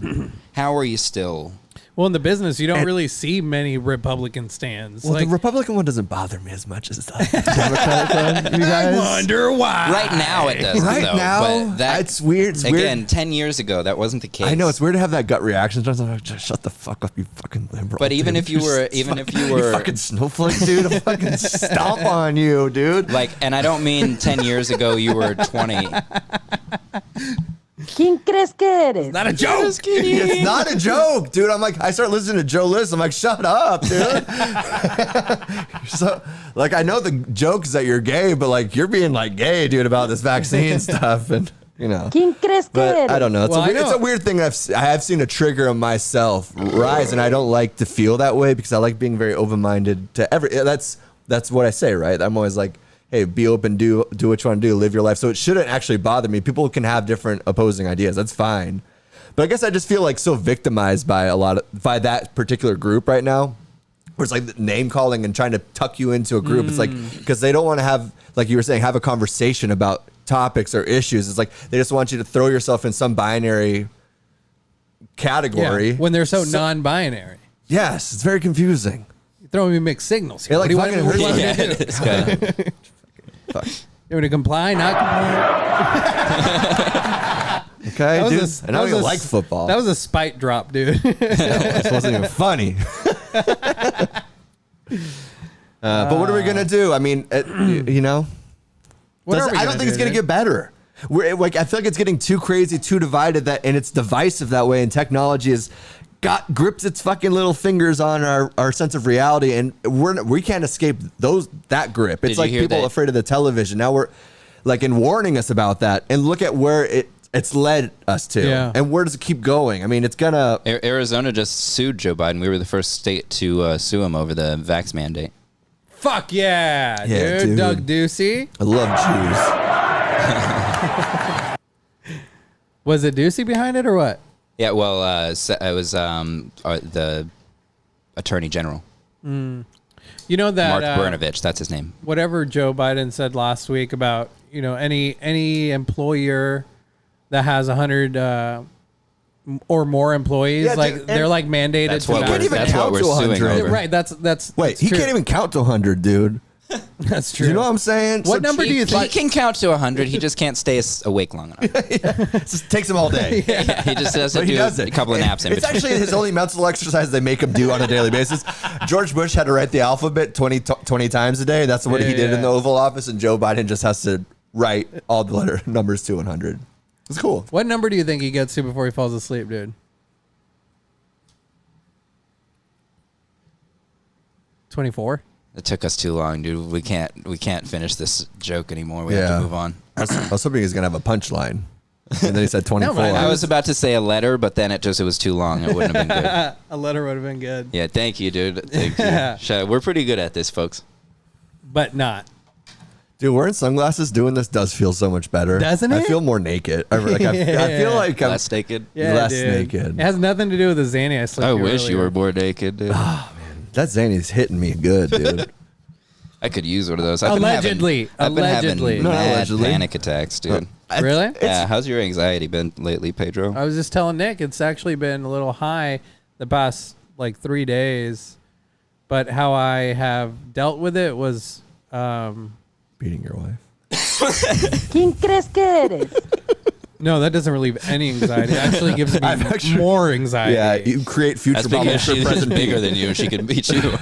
are you still? Well, in the business, you don't really see many Republican stands. Well, like, the Republican one doesn't bother me as much as the Democratic one. You guys? I wonder why. Right now it does. Right though, now, but that, it's weird. It's again, weird. 10 years ago, that wasn't the case. I know it's weird to have that gut reaction. Sometimes I'm like, just shut the fuck up, you fucking liberal. But even dude. if you were, you fucking snowflake, dude, I'll fucking stomp on you, dude. like, and I don't mean 10 years ago you were 20. ¿Quién crees que eres? Not a joke. It's not a joke, dude. I'm like, I start listening to Joe List. I'm like, shut up, dude. So, like, I know the joke is that you're gay, but like, you're being like gay, dude, about this vaccine stuff, and you know. ¿Quién crees que But eres? I don't know. It's, Well, I it's know. a weird thing. I have seen a trigger of myself rise, and I don't like to feel that way because I like being very open-minded to every. That's what I say, right? I'm always like, hey, be open, do what you want to do, live your life. So it shouldn't actually bother me. People can have different opposing ideas. That's fine. But I guess I just feel like so victimized by that particular group right now. where it's like name calling and trying to tuck you into a group. It's like, because they don't want to have, like you were saying, have a conversation about topics or issues. It's like they just want you to throw yourself in some binary category. When they're so non-binary. Yes, it's very confusing. You're throwing me mixed signals here. It like what do you want fucking me hurts to do? It's kinda- Fuck. You want me to comply, not comply? Okay, That dude. was And I don't even like football. That was a spite drop, dude. This wasn't even funny. But what are we gonna do? I mean, you know, What are we I don't gonna think it's do, gonna dude? get better. We're like, I feel like it's getting too crazy, too divided, and it's divisive that way. And technology has grips its fucking little fingers on our sense of reality, and we can't escape that grip. It's Did you like hear people that? afraid of the television. Now we're like in warning us about that, and look at where it's led us to, Yeah. and where does it keep going? I mean, it's gonna. Arizona just sued Joe Biden. We were the first state to sue him over the vax mandate. Fuck yeah, Yeah, dude. dude. Doug Ducey. I love Jews. Was it Ducey behind it or what? Yeah, well, it was the Attorney General, You know that Mark Brnovich. That's his name. whatever Joe Biden said last week about, you know, any employer that has 100 or more employees, Yeah, like dude, they're and like mandated That's to what can't we're, even that's count what we're to suing 100. over. right. That's Wait, he true. can't even count to 100, dude. That's true. You know what I'm saying? What number do you He think? can count to 100. He just can't stay awake long enough. It just takes him all day. Yeah, he just has to But he do does it. a couple of naps in It's between. actually his only mental exercise they make him do on a daily basis. George Bush had to write the alphabet 20 times a day. That's what he did in the Oval Office, and Joe Biden just has to write all the numbers to 100. It's cool. What number do you think he gets to before he falls asleep, dude? 24? It took us too long, dude. We can't finish this joke anymore. We have to move on. I was hoping he was going to have a punchline. And then he said 24. man, I was about to say a letter, but then it was too long. It wouldn't have been good. A letter would have been good. Yeah, thank you, dude. Thank you. We're pretty good at this, folks. But not. Dude, wearing sunglasses doing this does feel so much better. Doesn't I it? feel more naked. I feel like I'm Less naked. Yeah, less dude. naked. It has nothing to do with the Xanny I slipped I you wish you earlier. were more naked, dude. That Xanny's hitting me good, dude. I could use one of those. Allegedly. I've been Allegedly. having No, mad allegedly. panic attacks, dude. Really? Yeah, how's your anxiety been lately, Pedro? I was just telling Nick it's actually been a little high the past like 3 days, but how I have dealt with it was Beating your wife. ¿Quién crees que eres? no, that doesn't relieve any anxiety. It actually gives me more anxiety. Yeah, you create future That's problems because for she's present bigger Pete. than you and she can beat you.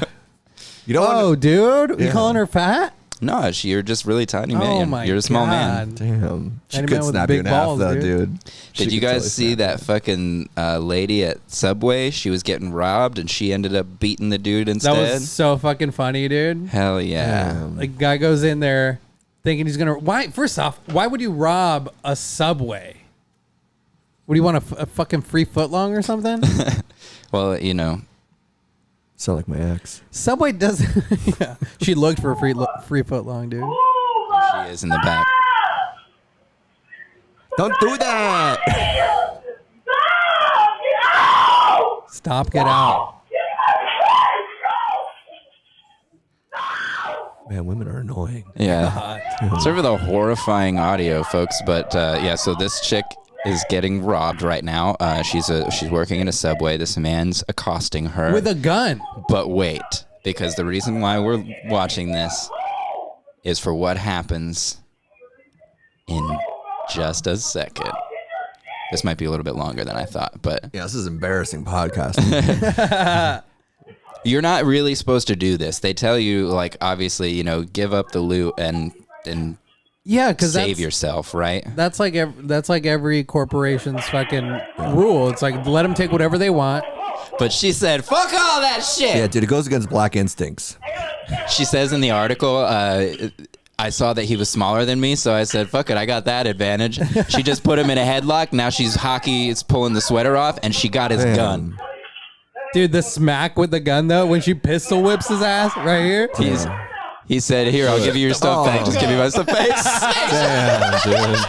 You know Oh, what? dude, you Yeah. calling her fat? No, you're just really tiny, man. Oh You're- my you're a small man. God. Damn. She Tiny could man with snap big you in half, balls, though, dude. dude. She Did you could guys totally see snap that fucking lady at Subway? She was getting robbed and she ended up beating the dude instead. That was so fucking funny, dude. Hell yeah. Damn. Like, guy goes in there thinking he's gonna. Why? First off, why would you rob a Subway? What do you want, a fucking free footlong or something? Well, you know, Sound like my ex. Subway doesn't. Yeah, she looked for a free footlong, dude. she is in the back. Don't do that. Stop, get out. Man, women are annoying. Yeah. Sorry for the horrifying audio, folks. But yeah, so this chick is getting robbed right now. She's working in a Subway. This man's accosting her With a gun. But wait, because the reason why we're watching this is for what happens in just a second. This might be a little bit longer than I thought, but Yeah, this is embarrassing podcasting. you're not really supposed to do this. They tell you, like, obviously, you know, give up the loot and Yeah, because save yourself, right? That's like every corporation's fucking rule. It's like let them take whatever they want. But she said, fuck all that shit. Yeah, dude, it goes against black instincts. She says in the article, I saw that he was smaller than me, so I said, fuck it, I got that advantage. She just put him in a headlock. Now she's pulling the sweater off, and she got his gun. Dude, the smack with the gun though, when she pistol whips his ass right here. He said, here, I'll give you your stuff back. Just give me my stuff back. Damn, dude.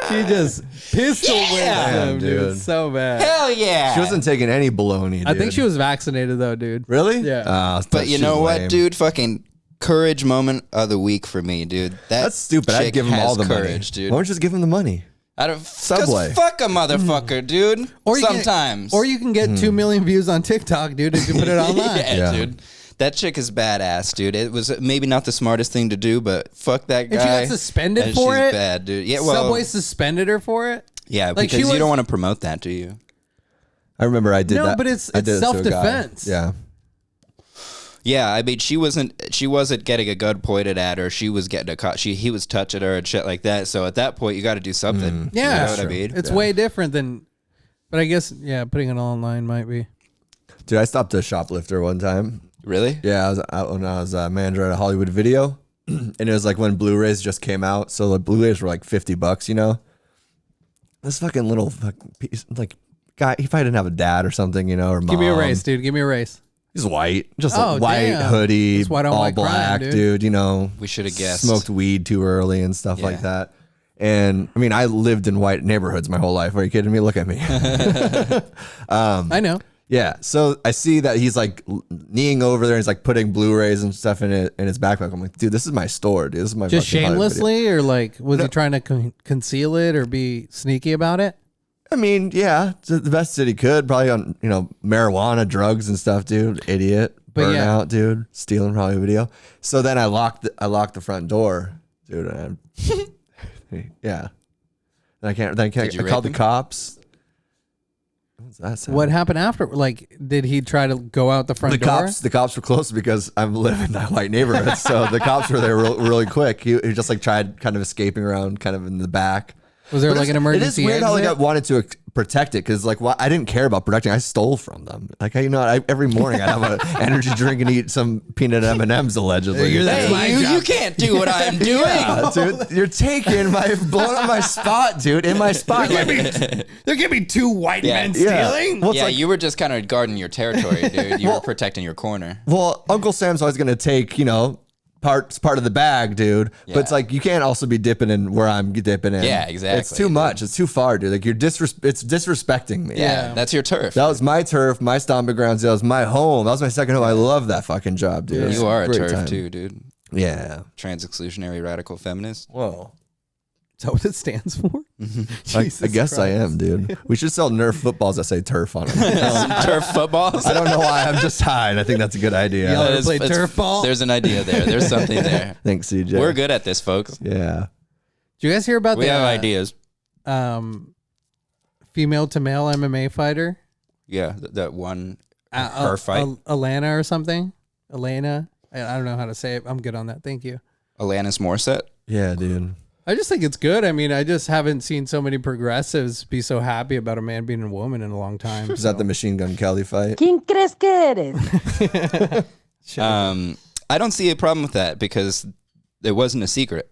He just pistol whipped him, dude. dude. So bad. Hell yeah. She wasn't taking any baloney, dude. I think she was vaccinated though, dude. Really? Yeah. But you know what, dude? Fucking courage moment of the week for me, dude. That's stupid. I'd chick give him all has the courage, money. dude. Why don't you just give him the money? I don't. Subway. Fuck a motherfucker, dude. Or you Sometimes. Or you can get 2 million views on TikTok, dude, if you put it online. yeah, dude. That chick is badass, dude. It was maybe not the smartest thing to do, but fuck that guy. If she got suspended and for she's it, bad, dude. Yeah, well, Subway suspended her for it. yeah, Like, because you don't want to promote that, do you? I remember I did that. No, but it's I did it to a guy. self-defense. Yeah. Yeah, I mean, she wasn't getting a gun pointed at her. She was getting he was touching her and shit like that. So at that point, you got to do something. Yeah, you know what I mean? It's way different than. But I guess putting it all online might be. Dude, I stopped a shoplifter one time. Really? Yeah, I was out when I was a manager at a Hollywood Video, and it was like when Blu-rays just came out, so the Blu-rays were like $50, you know. This fucking little piece, like guy, he probably didn't have a dad or something, you know, or mom. Give me a race, dude. Give me a race. He's white, just Oh, a white damn. hoodie, That's why I don't all like crime, black, dude. dude. You know, We should have guessed. smoked weed too early and stuff like Yeah. that. And I mean, I lived in white neighborhoods my whole life. Are you kidding me? Look at me. I know. Yeah, so I see that he's like kneeing over there. And he's like putting Blu-rays and stuff in his backpack. I'm like, dude, this is my store, dude. This is my Just fucking Hollywood Video. shamelessly, or like, was he trying to conceal it or be sneaky about it? I mean, yeah, it's the best that he could. Probably on marijuana, drugs and stuff, dude. Idiot, But burnout, yeah. dude. Stealing Hollywood Video. So then I locked the front door, dude. And yeah. Then I can't. I you called the rape him? cops. What's that sound? What happened after? Like, did he try to go out the front door? The cops were close because I'm living in that white neighborhood. So the cops were there really quick. He just like tried kind of escaping around kind of in the back. Was there But like an it emergency is weird how like I exit? wanted to protect it because like I didn't care about protecting. I stole from them. Like every morning I have an energy drink and eat some peanut M&Ms allegedly. That's my Hey, job. you can't do what I'm doing. Yeah, dude, you're taking blowing up my spot, dude. In my spot. Like, There can be 2 white men yeah. stealing. Well, it's Yeah, like, you were just kind of guarding your territory, dude. You were protecting your corner. well, Uncle Sam's always gonna take part of the bag, dude. But it's Yeah. like you can't also be dipping in where I'm dipping in. Yeah, exactly, It's too dude. much. It's too far, dude. Like it's disrespecting me. Yeah, that's your turf. That was my turf, my stomping grounds. That was my home. That was my second home. I love that fucking job, dude. It was you are a great turf time. too, dude. Yeah. Trans-exclusionary radical feminist. Whoa. Is that what it stands for? I Jesus guess I Christ. am, dude. We should sell Nerf footballs that say turf on them. Turf footballs. I don't know why. I'm just high, and I think that's a good idea. Y'all ever It's- play it's- turf ball? There's an idea there. There's something there. Thanks, CJ. We're good at this, folks. Yeah. Did you guys hear about We the have ideas. female to male MMA fighter? Yeah, that one. Her fight. Alana or something? Elena? I don't know how to say it. I'm good on that. Thank you. Alanis Morissette. Yeah, dude. I just think it's good. I mean, I just haven't seen so many progressives be so happy about a man being a woman in a long time. Is that the Machine Gun Kelly fight? ¿Quién crees que eres? I don't see a problem with that because it wasn't a secret.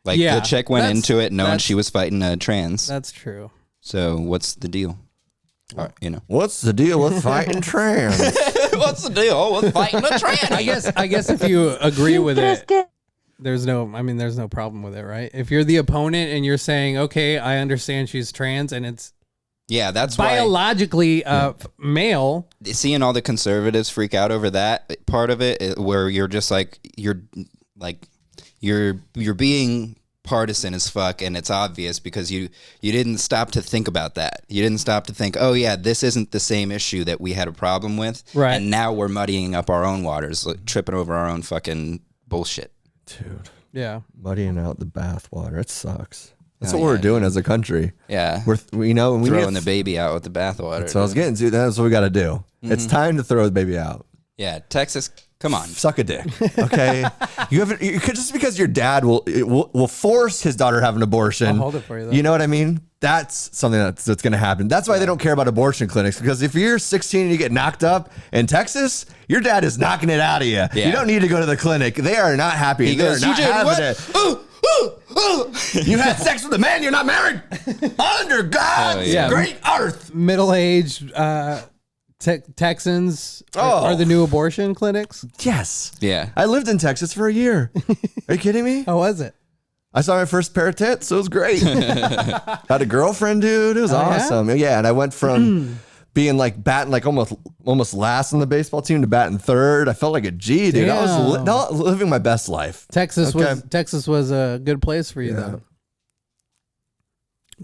Like Yeah, the chick went that's- into it knowing that's- she was fighting a trans. That's true. So what's the deal? What's the deal with fighting trans? What's the deal with fighting a trans? I guess if you agree with ¿Crees it, que there's no problem with it, right? If you're the opponent and you're saying, okay, I understand she's trans and it's Yeah, that's why biologically male. seeing all the conservatives freak out over that part of it, where you're just like you're being partisan as fuck, and it's obvious because you didn't stop to think about that. You didn't stop to think, oh yeah, this isn't the same issue that we had a problem with, Right. And now we're muddying up our own waters, like, tripping over our own fucking bullshit. Dude, Yeah. muddying out the bathwater. It sucks. That's Oh, what we're yeah, doing as a country. Yeah, We know, and we throwing need the baby out with the bathwater. That's what I was getting to. That's what we got to do. It's time to throw the baby out. Yeah, Texas, come on. Suck a dick, okay? You could just because your dad will force his daughter to have an abortion. I'll hold it for you, though. You know what I mean? That's something that's going to happen. That's why they don't care about abortion clinics, because if you're 16 and you get knocked up in Texas, your dad is knocking it out of you. Yeah. You don't need to go to the clinic. They are not happy. He They're goes, not "You did having what? it. Ooh, ooh, ooh." You had sex with a man. You're not married. Under God's yeah. great earth. Middle-aged Texans are the new abortion clinics. Yes. Yeah. I lived in Texas for a year. Are you kidding me? How was it? I saw my first pair of tits. So it was great. Had a girlfriend, dude. It was awesome. Yeah, and I went from being like batting like almost last on the baseball team to batting third. I felt like a G, dude. I was living my best life. Texas was a good place for you then.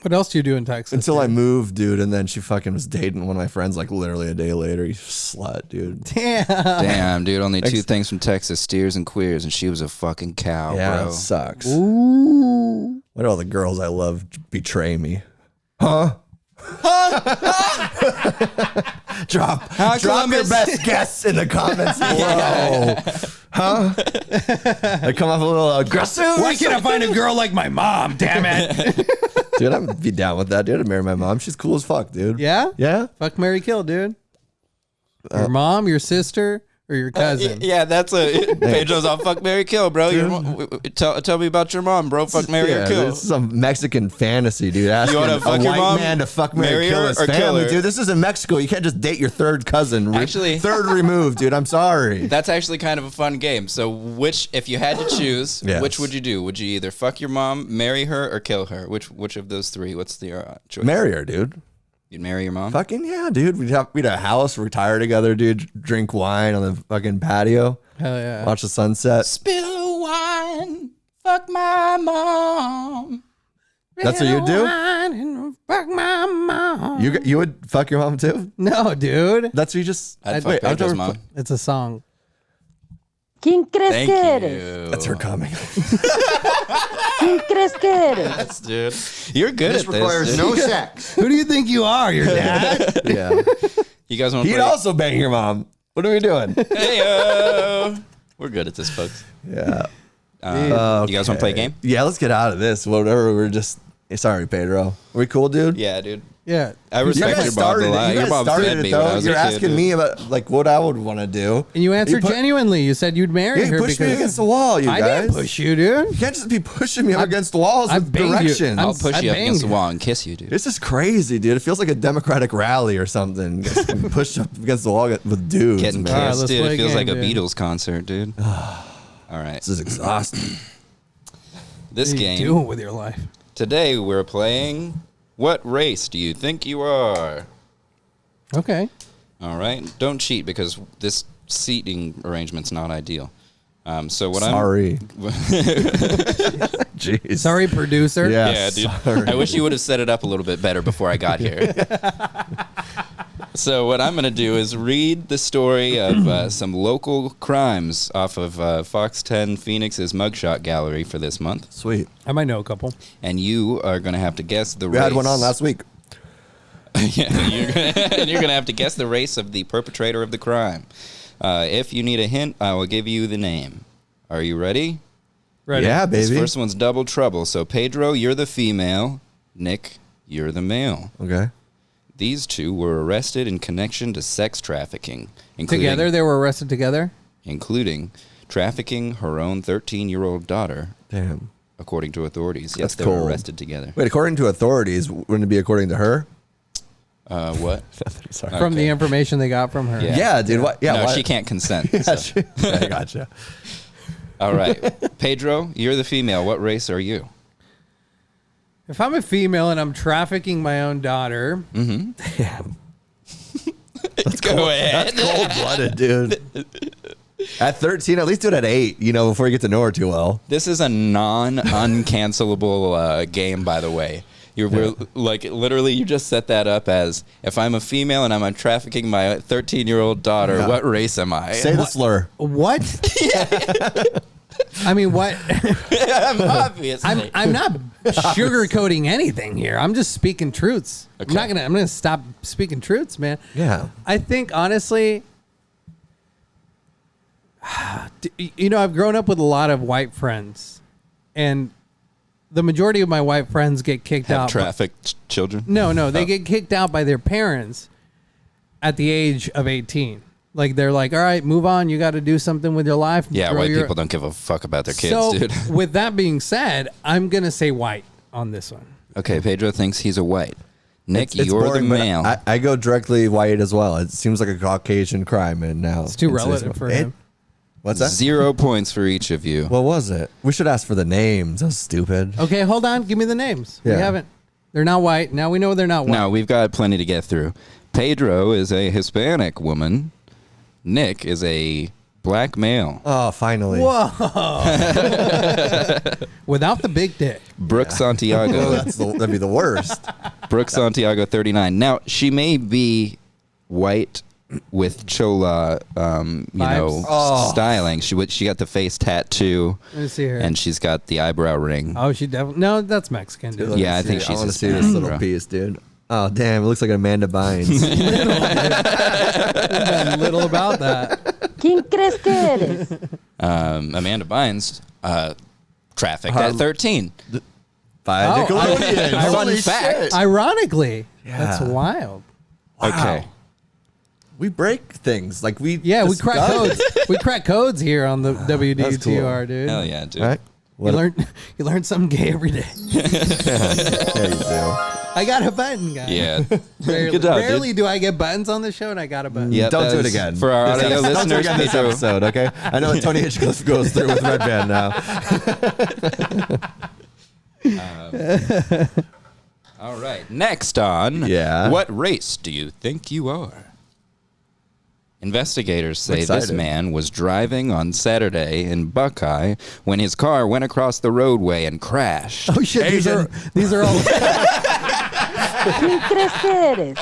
What else do you do in Texas? Until I moved, dude, and then she fucking was dating one of my friends like literally a day later. You slut, dude. Damn, dude. Only two things from Texas: steers and queers, and she was a fucking cow, Yeah, bro. it sucks. Ooh. Why do all the girls I love betray me? Huh? Drop your best guess in the comments below. Huh? I come off a little aggressive. Why can't I find a girl like my mom? Damn it. Dude, I'd be down with that, dude. I'd marry my mom. She's cool as fuck, dude. Yeah? Yeah? Fuck, marry, kill, dude. Your mom, your sister, or your cousin? Yeah, that's a Pedro's all fuck, marry, kill, bro. Tell me about your mom, bro. Fuck, marry, or kill. This is some Mexican fantasy, dude. Asking wanna fuck a your white mom, man to fuck, marry, kill her, his or kill family, her? dude. This is in Mexico. You can't just date your third cousin. Actually- third removed, dude. I'm sorry. That's actually kind of a fun game. So, if you had to choose, Yes. which would you do? Would you either fuck your mom, marry her, or kill her? Which of those three? What's the choice? Marry her, dude. You'd marry your mom? Fucking yeah, dude. We'd have a house, retire together, dude. Drink wine on the fucking patio. Hell yeah. Watch the sunset. Spill wine, fuck my mom. That's what you do? Fuck my mom. You would fuck your mom too? No, dude. That's what you just. I'd fuck Pedro's mom. It's a song. ¿Quién crees Thank que eres? you. That's her coming. ¿Quién crees que eres? Yes, dude. You're good This at this. requires dude. no sex. Who do you think you are? Your dad? Yeah. You guys want to He'd play? also bang your mom. What are we doing? Hey-o. We're good at this, folks. Yeah. You guys want to play a game? Yeah, let's get out of this. Whatever. We're just. Sorry, Pedro. Are we cool, dude? Yeah, dude. Yeah. I respect your mom a lot. Your mom fed me when I was a You're kid, asking dude. me about like what I would want to do. And you answered put- genuinely. You said you'd marry Yeah, her you pushed because me against the wall, you I guys. didn't push you, dude. You can't just be pushing me up against the walls I've with banged you. directions. I'll push you up banged against the you. wall and kiss you, dude. This is crazy, dude. It feels like a Democratic rally or something. Just pushed up against the wall with dudes, Getting man. All right, kissed, let's dude. play It a feels game, like a dude. Beatles concert, dude. All right. This is exhausting. This What are you game, doing with your life? today we're playing What Race Do You Think You Are? Okay. All right. Don't cheat because this seating arrangement's not ideal. So what Sorry. Jeez. Sorry, producer. Yeah, dude. sorry. I wish you would have set it up a little bit better before I got here. So what I'm going to do is read the story of some local crimes off of Fox 10 Phoenix's mugshot gallery for this month. Sweet. I might know a couple. And you are going to have to guess the We race. had one on last week. Yeah, you're going to have to guess the race of the perpetrator of the crime. If you need a hint, I will give you the name. Are you ready? Ready? Yeah, This baby. first one's double trouble. So Pedro, you're the female. Nick, you're the male. Okay. These two were arrested in connection to sex trafficking, including, Together? They were arrested together? including trafficking her own 13-year-old daughter, Damn. according to authorities. Yes, That's they were cold. arrested together. Wait, according to authorities, wouldn't it be according to her? What? Sorry. From the Okay. information they got from her. Yeah. Yeah, dude. What? Yeah, no, why- she can't consent. Yeah, so. I gotcha. All right. Pedro, you're the female. What race are you? If I'm a female and I'm trafficking my own daughter, Damn. Go ahead. That's cold-blooded, dude. At 13, at least do it at 8, before you get to know her too well. This is a non-uncancelable game, by the way. We're like literally, you just set that up as if I'm a female and I'm trafficking my 13-year-old daughter. Yeah. What race am I? Say the slur. what? I mean, what? I'm obviously. I'm not sugarcoating anything here. I'm just speaking truths. Okay. I'm gonna stop speaking truths, man. Yeah. I think honestly, I've grown up with a lot of white friends, and the majority of my white friends get kicked Have out. trafficked children. No, they get kicked out by their parents at the age of 18. Like they're like, all right, move on. You got to do something with your life. Yeah, Grow white your-" people don't give a fuck about their kids, So, dude. with that being said, I'm gonna say white on this one. Okay, Pedro thinks he's a white. Nick, It's you're boring, the but male. I go directly white as well. It seems like a Caucasian crime, and now It's too relative for him. What's that? 0 points for each of you. What was it? We should ask for the names. That's stupid. Okay, hold on. Give me the names. Yeah. We haven't. They're not white. Now we know they're not white. No, we've got plenty to get through. Pedro is a Hispanic woman. Nick is a black male. Oh, finally. Whoa. Without the big dick. Brooke Santiago. That'd be the worst. Brooke Santiago, 39. Now, she may be white with chola, styling. She got the face tattoo, Let me see her. and she's got the eyebrow ring. Oh, she definitely. No, that's Mexican, dude. Yeah, I think she's I want to see Hispanic, this little bro. piece, dude. Oh, damn. It looks like Amanda Bynes. Little about that. ¿Quién crees que eres? Amanda Bynes, trafficked at 13. By Oh, Nickelodeon. I- Holy fun fact. shit. Ironically, Yeah. that's wild. Okay. We break things. Like we Yeah, we crack discussed. codes. We crack codes here on the WDUTR, cool. dude. Hell yeah, dude. Right? You learn something gay every day. Yeah, you do. I got a button, guys. Yeah. Rarely, Good job, dude. rarely do I get buttons on the show, and I got a button. Yep, Don't that do it is again. For our This audio episode. Don't do it listeners, again this Pedro. episode, okay? I know what Tony Hitchcliffe goes through with Red Band now. All right. Next on, Yeah. what race do you think you are? Investigators say this Excited. man was driving on Saturday in Buckeye when his car went across the roadway and crashed. Oh shit! These are all. ¿Quién crees que eres?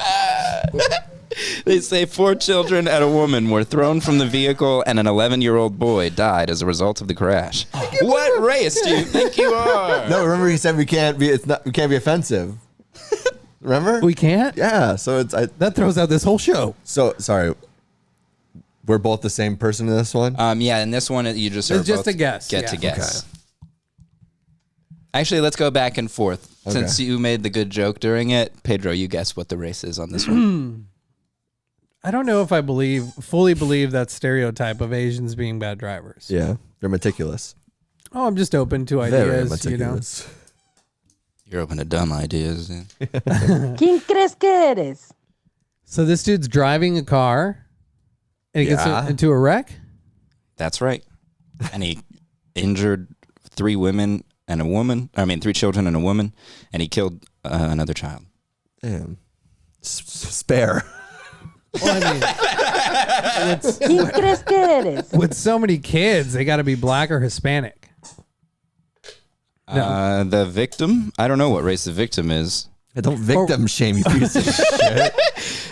They say 4 children and a woman were thrown from the vehicle, and an 11-year-old boy died as a result of the crash. What race do you think you are? No, remember he said we can't be offensive. Remember? We can't. Yeah, so it's That throws out this whole show. so sorry. We're both the same person in this one? Yeah, and this one you just It's are just both a guess, Get yeah. to guess. Actually, let's go back and forth. Okay. Since you made the good joke during it, Pedro, you guess what the race is on this one. I don't know if I fully believe that stereotype of Asians being bad drivers. Yeah. They're meticulous. Oh, I'm just open to Very ideas, you know. meticulous. You're open to dumb ideas. ¿Quién crees que eres? So this dude's driving a car and he Yeah. gets into a wreck? That's right. And he injured 3 women and a woman. 3 children and a woman, and he killed another child. Damn. Spare. Well, I mean, ¿Quién crees que eres? with so many kids, they got to be black or Hispanic. No. The victim? I don't know what race the victim is. Don't victim shame, you piece of shit.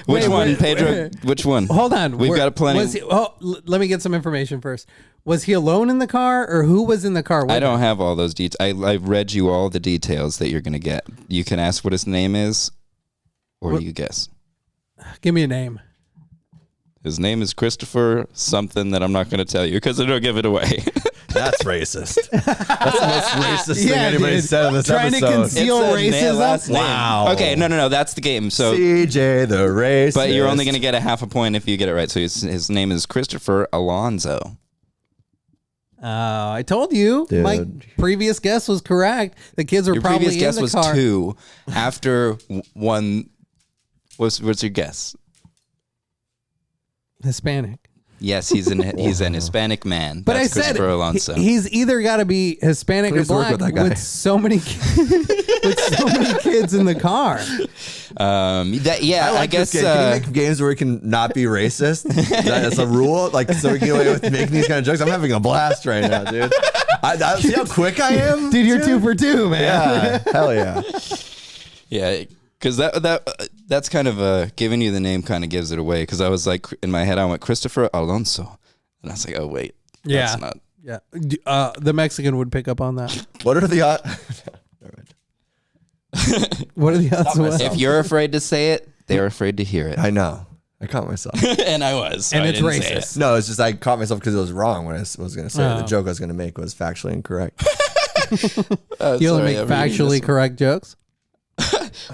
Which Wait, one, wait, Pedro? wait. Which one? Hold on. We've got plenty. Let me get some information first. Was he alone in the car, or who was in the car with I don't him? have all those details. I've read you all the details that you're going to get. You can ask what his name is, or you guess. Give me a name. His name is Christopher something that I'm not going to tell you because it'll give it away. That's racist. That's the most racist thing anybody dude. said in this Trying to episode. conceal racism. Wow. Okay, no, that's the game. So, CJ the racist. but you're only going to get a half a point if you get it right. So his name is Christopher Alonzo. I told you. Dude. My previous guess was correct. The kids were Your probably previous guess in the was car. 2. After one, what's your guess? Hispanic. Yes, he's an Hispanic man. But That's I said Christopher Alonso. he's either got to be Hispanic Please or work black with that guy. with so many kids in the car. I I like guess this game. Can you make games where we can not be racist? That's a rule. Like, so we can get away with making these kind of jokes. I'm having a blast right now, dude. I see how quick I am, Dude, you're 2 for 2, man. Yeah, hell yeah. Yeah, because that's kind of giving you the name kind of gives it away. Because I was like in my head, I went Christopher Alonso, and I was like, oh wait, Yeah. that's not. Yeah. The Mexican would pick up on that. What are the odds? What are the odds? myself. If you're afraid to say it, they're afraid to hear it. I know. I caught myself. And I was, so And I it's didn't say racist. No, it's just I caught myself because it was wrong when I was going to say it. Oh. The joke I was going to make was factually incorrect. it. You only make factually correct jokes?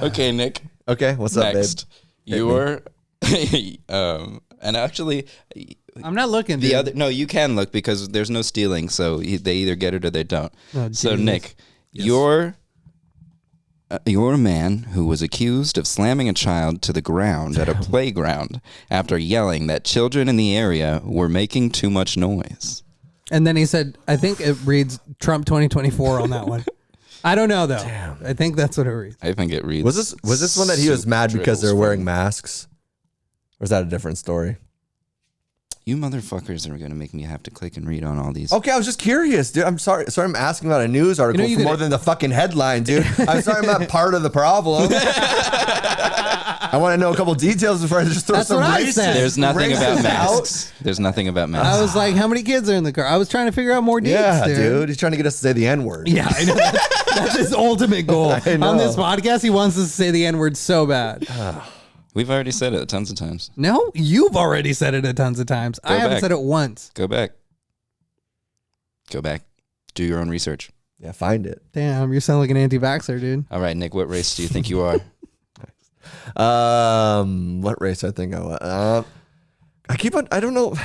Okay, Nick. Okay, what's up, babe? Next, you were, and actually, I'm not looking. the dude. other. No, you can look because there's no stealing, so they either get it or they don't. Oh, So Jesus. Nick, your You're a man who was accused of slamming a child to the ground at a playground after yelling that children in the area were making too much noise. And then he said, I think it reads Trump 2024 on that one. I don't know, though. Damn. I think that's what it reads. I think it reads. Was this one that he was mad because they're wearing masks? Or is that a different story? You motherfuckers are going to make me have to click and read on all these. Okay, I was just curious, dude. I'm sorry. Sorry, I'm asking about a news article for more than the fucking headline, dude. I'm sorry I'm not part of the problem. I want to know a couple details before I just throw some racist. There's nothing about masks. There's nothing about masks. I was like, how many kids are in the car? I was trying to figure out more deets, Yeah, dude. He's trying to get us to say the N-word. Yeah, I know. That's his ultimate goal. On this podcast, he wants us to say the N-word so bad. We've already said it tons of times. No, you've already said it a tons of times. I haven't said it once. Go back. Go back. Do your own research. Yeah, find it. Damn, you sound like an anti-vaxxer, dude. All right, Nick, what race do you think you are? What race I think I was? I don't know.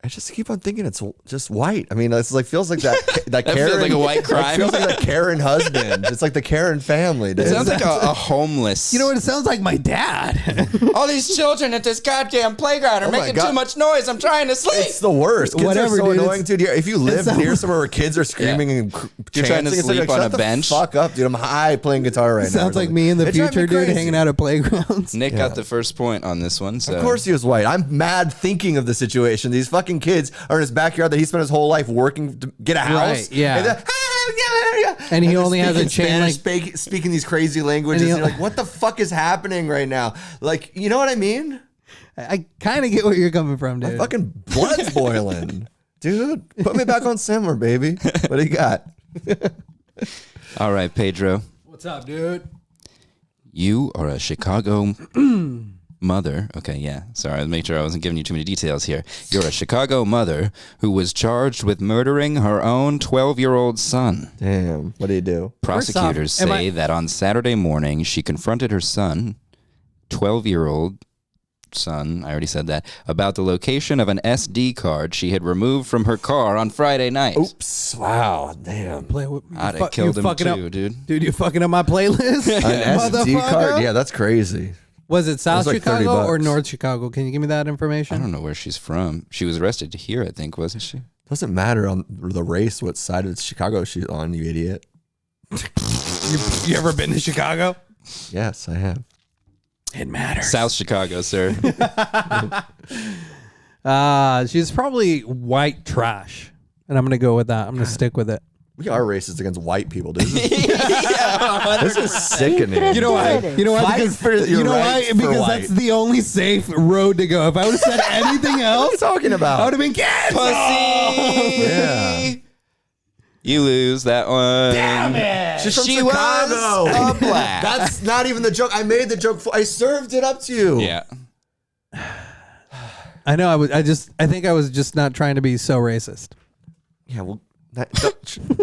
I just keep on thinking it's just white. I mean, it's like feels like that That Karen, feels like a white crime. It feels like that Karen husband. It's like the Karen family. Dude. It sounds like a homeless. You know what? It sounds like my dad. All these children at this goddamn playground are making too much noise. I'm trying to sleep. It's the worst. Kids Whatever, are so dude, annoying, dude. If you live near somewhere where kids are screaming and You're trying to chanting, sleep it's like, on shut a bench. The fuck up, dude. I'm high playing guitar right now. Sounds like me in the future, dude, hanging out at playgrounds. Nick got the first point on this one. So. Of course he was white. I'm mad thinking of the situation. These fucking kids are in his backyard that he spent his whole life working to get a house. Right, yeah. And he they're only has a chain Spanish, speaking these crazy languages. And you're like, what the fuck is happening right now? Like, you know what I mean? I kind of get where you're coming from, dude. My fucking blood's boiling. Dude, put me back on simmer, baby. What do you got? All right, Pedro. What's up, dude? You are a Chicago mother. Okay, yeah. Sorry, I'll make sure I wasn't giving you too many details here. You're a Chicago mother who was charged with murdering her own 12-year-old son. Damn. What do you do? Prosecutors say that on Saturday morning, she confronted her son, 12-year-old son, I already said that, about the location of an SD card she had removed from her car on Friday night. Oops. Wow. Damn. I'd have killed him too, dude. Dude, you fucking up my playlist? An SD card? Yeah, that's crazy. Was it South like Chicago or $30. North Chicago? Can you give me that information? I don't know where she's from. She was arrested here, I think, wasn't she? Doesn't matter on the race what side of Chicago she's on, you idiot. You ever been to Chicago? Yes, I have. It matters. South Chicago, sir. She's probably white trash. And I'm going to go with that. I'm going to stick with it. We are racist against white people, dude. This is sickening. You know why? You know why? Fight Because, for your you know rights why? for Because white. that's the only safe road to go. If I would have said anything What are else, you talking about? I would have been canceled. Pussy! Yeah. You lose that one. Damn it. She's from She Chicago. was a black. That's not even the joke. I made the joke. I served it up to you. Yeah. I know. I think I was just not trying to be so racist. Yeah. Well,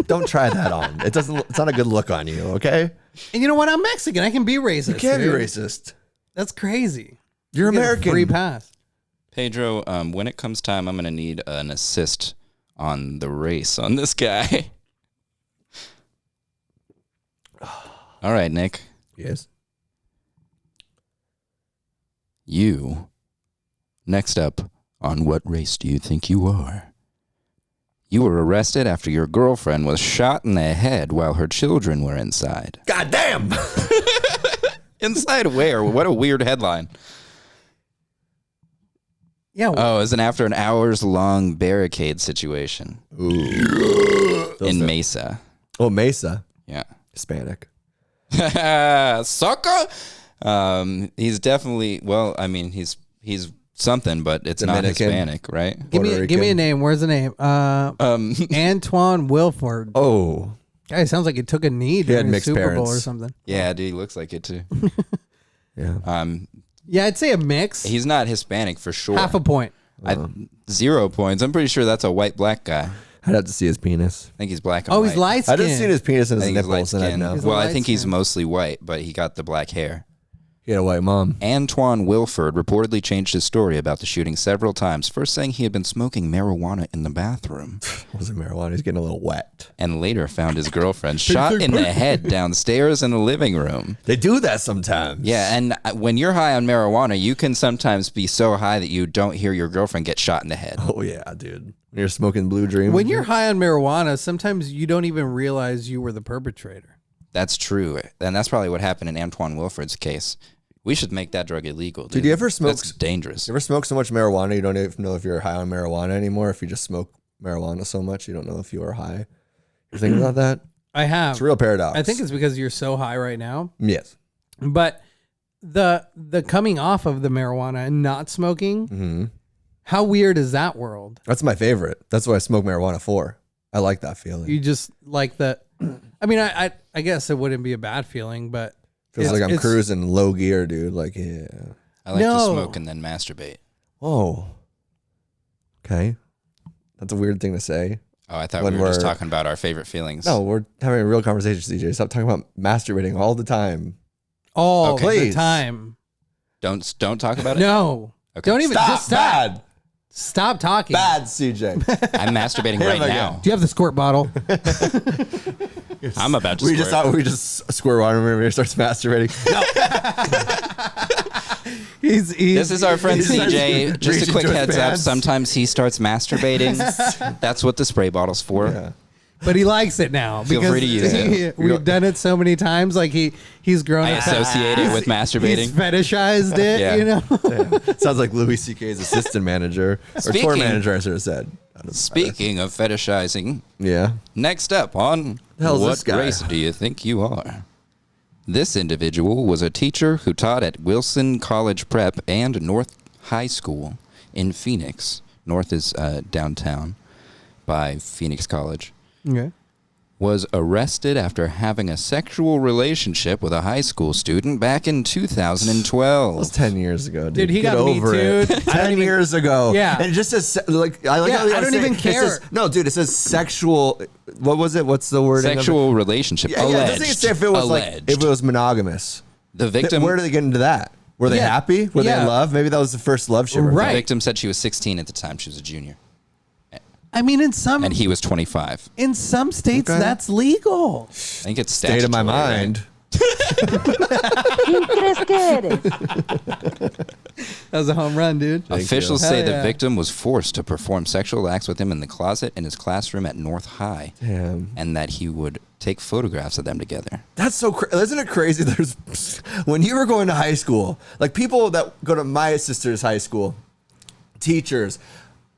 don't try that on. It doesn't. It's not a good look on you. Okay. And you know what? I'm Mexican. I can be racist. You can't be dude. racist. That's crazy. You're You get a American. Free pass. Pedro, when it comes time, I'm going to need an assist on the race on this guy. All right, Nick. Yes. You. Next up on What Race Do You Think You Are? You were arrested after your girlfriend was shot in the head while her children were inside. God damn. Inside where? What a weird headline. Yeah. Oh, it's after an hours-long barricade situation in Mesa. Oh, Mesa. Yeah. Hispanic. Sucker. He's definitely, well, I mean, he's something, but it's Dominican. not Hispanic, right? Give me Rican. a name. Where's the name? Antoine Wilford. Oh. Guy sounds like he took a knee had during the mixed Super Bowl parents. or something. Yeah, dude, he looks like it too. Yeah. Yeah, I'd say a mix. He's not Hispanic for sure. Half a point. 0 points. I'm pretty sure that's a white-black guy. I'd have to see his penis. I think he's black and Oh, white. he's light I skinned. just seen his penis and I his think he's nipples, and I light-skinned. know. He's a Well, I think he's light-skinned. mostly white, but he got the black hair. He had a white mom. Antoine Wilford reportedly changed his story about the shooting several times, first saying he had been smoking marijuana in the bathroom. Was it marijuana? He's getting a little wet. And later found his girlfriend shot in the head downstairs in the living room. They do that sometimes. Yeah, and when you're high on marijuana, you can sometimes be so high that you don't hear your girlfriend get shot in the head. Oh, yeah, dude. When you're smoking Blue Dream. When you're high on marijuana, sometimes you don't even realize you were the perpetrator. That's true. And that's probably what happened in Antoine Wilford's case. We should make that drug illegal. Dude, you ever smoke? That's dangerous. You ever smoke so much marijuana you don't even know if you're high on marijuana anymore? If you just smoke marijuana so much, you don't know if you are high. You're thinking about that? I have. It's a real paradox. I think it's because you're so high right now. Yes. But the coming off of the marijuana and not smoking, how weird is that world? That's my favorite. That's what I smoke marijuana for. I like that feeling. You just like that. I mean, I guess it wouldn't be a bad feeling, but Feels like I'm cruising low gear, dude. Like, yeah. I like to smoke and then masturbate. Oh. Okay. That's a weird thing to say. Oh, I thought we were just talking about our favorite feelings. No, we're having a real conversation, CJ. Stop talking about masturbating all the time. All Okay. the time. Don't talk about it? No. Okay. Don't even just stop. Bad. Stop talking. Bad, CJ. I'm masturbating right now. Do you have the squirt bottle? I'm about to we squirt. just squirt water when he starts masturbating. he's This is our friend he's CJ. Just a reaching quick to his heads up. pants. Sometimes he starts masturbating. That's what the spray bottle's for. Yeah. But he likes it now. Feel free to use it. We've done it so many times. Like he's grown I up. associate it with masturbating. He's fetishized it, Yeah. you know? Yeah. Sounds like Louis C.K.'s assistant manager. Or tour Speaking- manager, I should have said. Speaking of fetishizing, Yeah. next up on The hell's What this guy? Race Do You Think You Are? This individual was a teacher who taught at Wilson College Prep and North High School in Phoenix. North is downtown by Phoenix College. Okay. Was arrested after having a sexual relationship with a high school student back in 2012. That was 10 years ago, dude. Dude, he Get got me over it. too. 10 years ago. Yeah. And it just says, like, I like Yeah, how they I don't say- even it care. says- no, dude, it says sexual. What was it? What's the word? Sexual relationship. Yeah, alleged. it doesn't say if it was alleged. like, if it was monogamous. The victim. Where did they get into that? Were they Yeah. happy? Were they Yeah. in love? Maybe that was the first love ship. Right. The victim said she was 16 at the time. She was a junior. I mean, in some And he was 25. states, Okay. that's legal. I think it's State of my statutory, right? mind. ¿Quién crees que eres? That was a home run, dude. Officials you. say Hell the yeah. victim was forced to perform sexual acts with him in the closet in his classroom at North High, Damn. and that he would take photographs of them together. That's so isn't it crazy? There's when you were going to high school, like people that go to my sister's high school, teachers,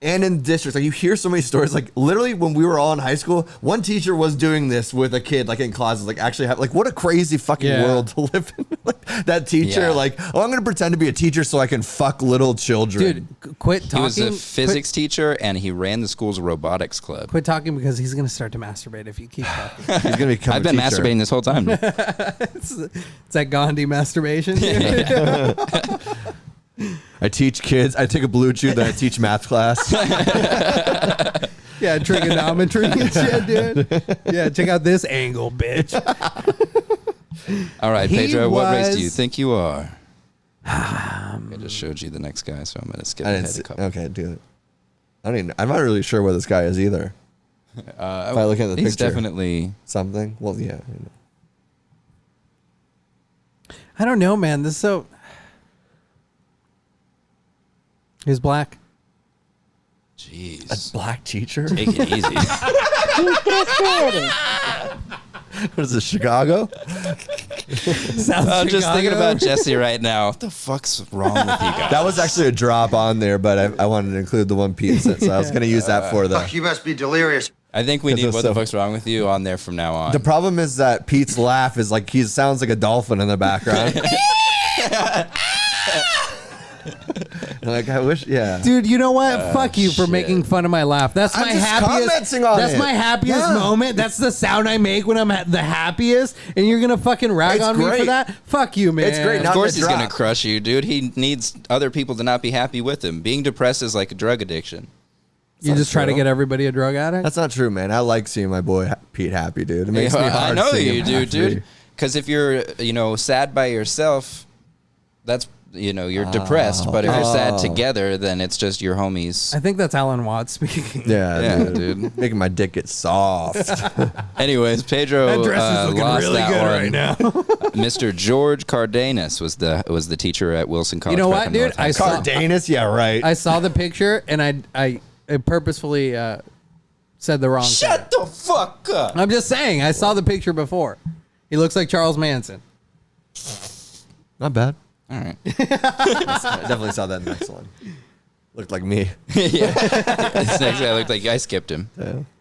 and in districts, like you hear so many stories. Like literally, when we were all in high school, one teacher was doing this with a kid, like in closets. Like actually, like what a crazy fucking Yeah. world to live in. Like, that teacher, Yeah. like, oh, I'm gonna pretend to be a teacher so I can fuck little children. Dude, quit He talking. was a physics teacher, and he ran the school's robotics club. Quit talking because he's going to start to masturbate if you keep talking. He's gonna become. I've a been teacher. masturbating this whole time. It's that Gandhi masturbation. dude. I teach kids. I take a blue chew, then I teach math class. Yeah, trigonometry and shit, dude. Yeah, check out this angle, bitch. All right, He Pedro, what race do you was- think you are? I just showed you the next guy, so I'm going to skip I ahead didn't a see, couple. okay, do it. I'm not really sure what this guy is either. If I look at the He's picture, definitely... something. Well, yeah. I know. I don't know, man. This is so. He's black. Jeez. Black teacher. Take it easy. ¿Quién crees que eres? What is this, Chicago? Sounds I'm just thinking Chicago. about Jesse right now. What the fuck's wrong with you guys? That was actually a drop on there, but I wanted to include the one piece, so I was going to use that for the. You must be delirious. I think we Because need it's What the so- Fuck's Wrong With You on there from now on. The problem is that Pete's laugh is like he sounds like a dolphin in the background. Like I wish, yeah. Dude, you know what? Fuck you for making fun of my laugh. That's I'm my just happiest. commenting on That's it. my happiest Yeah. moment. That's the sound I make when I'm the happiest, and you're gonna fucking rag It's on me for great. that? Fuck you, man. It's great. Of Not course the he's going to drop. crush you, dude. He needs other people to not be happy with him. Being depressed is like a drug addiction. You just try to true. get everybody a drug addict. That's not true, man. I like seeing my boy Pete happy, dude. It makes me hard I know seeing you him do, happy. dude. Because if you're, sad by yourself, that's you're depressed. But if you're sad together, then it's just your homies. I think that's Alan Watts speaking. Yeah, dude. Making my dick get soft. Anyways, Pedro That dress is looking lost really that good one. right now. Mr. George Cardenas was the teacher at Wilson College. You know Prep what, in dude? Northampton. Cardenas, yeah, right. I saw the picture and I purposefully said the wrong thing. Shut the fuck up. I'm just saying, I saw the picture before. He looks like Charles Manson. Not bad. All right. I definitely saw that next one. Looked like me. Yeah. This next guy looked like I skipped him.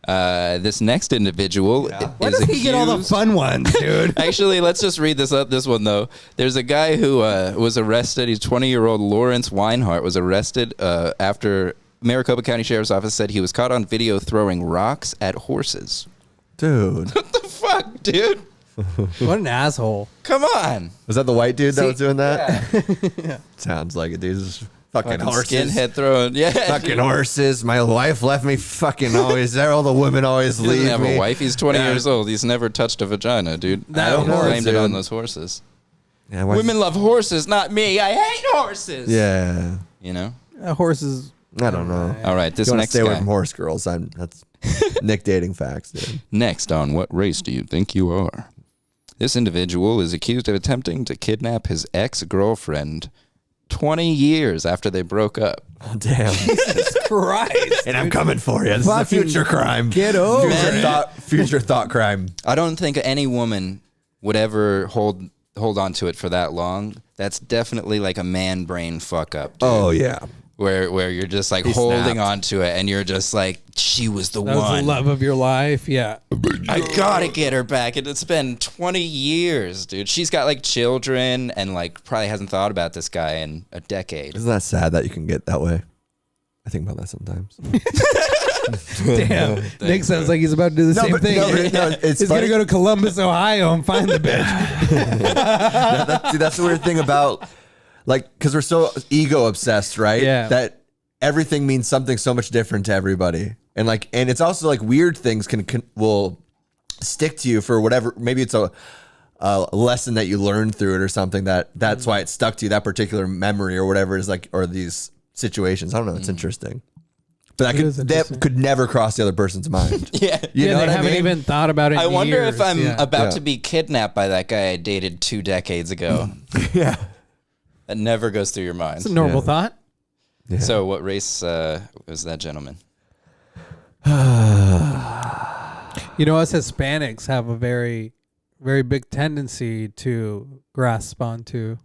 This next individual Why is does he get all the accused- fun ones, dude? Actually, let's just read this one, though. There's a guy who was arrested. He's 20-year-old Lawrence Weinhardt was arrested after Maricopa County Sheriff's Office said he was caught on video throwing rocks at horses. Dude. What the fuck, dude? What an asshole. Come on. Was that the white dude that See- was doing that? Sounds like it, dude. Just fucking horses. Skinhead throwing. Yeah. Fucking horses. My wife left me fucking always there. All the women always He doesn't leave have me. a wife. He's 20 Yeah. years old. He's never touched a vagina, dude. That He horse, blamed it on dude. those horses. Yeah, why- Women love horses, not me. I hate horses. Yeah. You know? Horses. I don't know. All right, this You want to next stay away guy. from horse girls. That's Nick dating facts, dude. Next on What Race Do You Think You Are? This individual is accused of attempting to kidnap his ex-girlfriend 20 years after they broke up. Oh, damn. Christ. And I'm coming for you. This is a Fucking future crime. get over Future thought crime. I don't think any woman would ever hold on to it for that long. That's definitely like a man brain fuck up. Dude. Oh, yeah. Where you're just like He holding snapped. on to it and you're just like, she was the That was the one. love of your life. Yeah. I gotta get her back. And it's been 20 years, dude. She's got like children and like probably hasn't thought about this guy in a decade. Isn't that sad that you can get that way? I think about that sometimes. Damn. Nick sounds like he's about to do the same thing. it's He's going to go to Columbus, Ohio and find the bitch. That's the weird thing about, like, because we're so ego obsessed, right? Yeah. That everything means something so much different to everybody, and it's also like weird things will stick to you for whatever. Maybe it's a lesson that you learned through it or something that's why it stuck to you, that particular memory or whatever is like, or these situations. I don't know. It's interesting. But that could never cross the other person's mind. Yeah. You know they what I haven't mean? even thought about it. I in wonder years. if I'm about Yeah. to be kidnapped by that guy I dated 2 decades ago. Yeah. That never goes through your mind. It's a normal thought. So what race was that gentleman? You know, us Hispanics have a very, very big tendency to grasp onto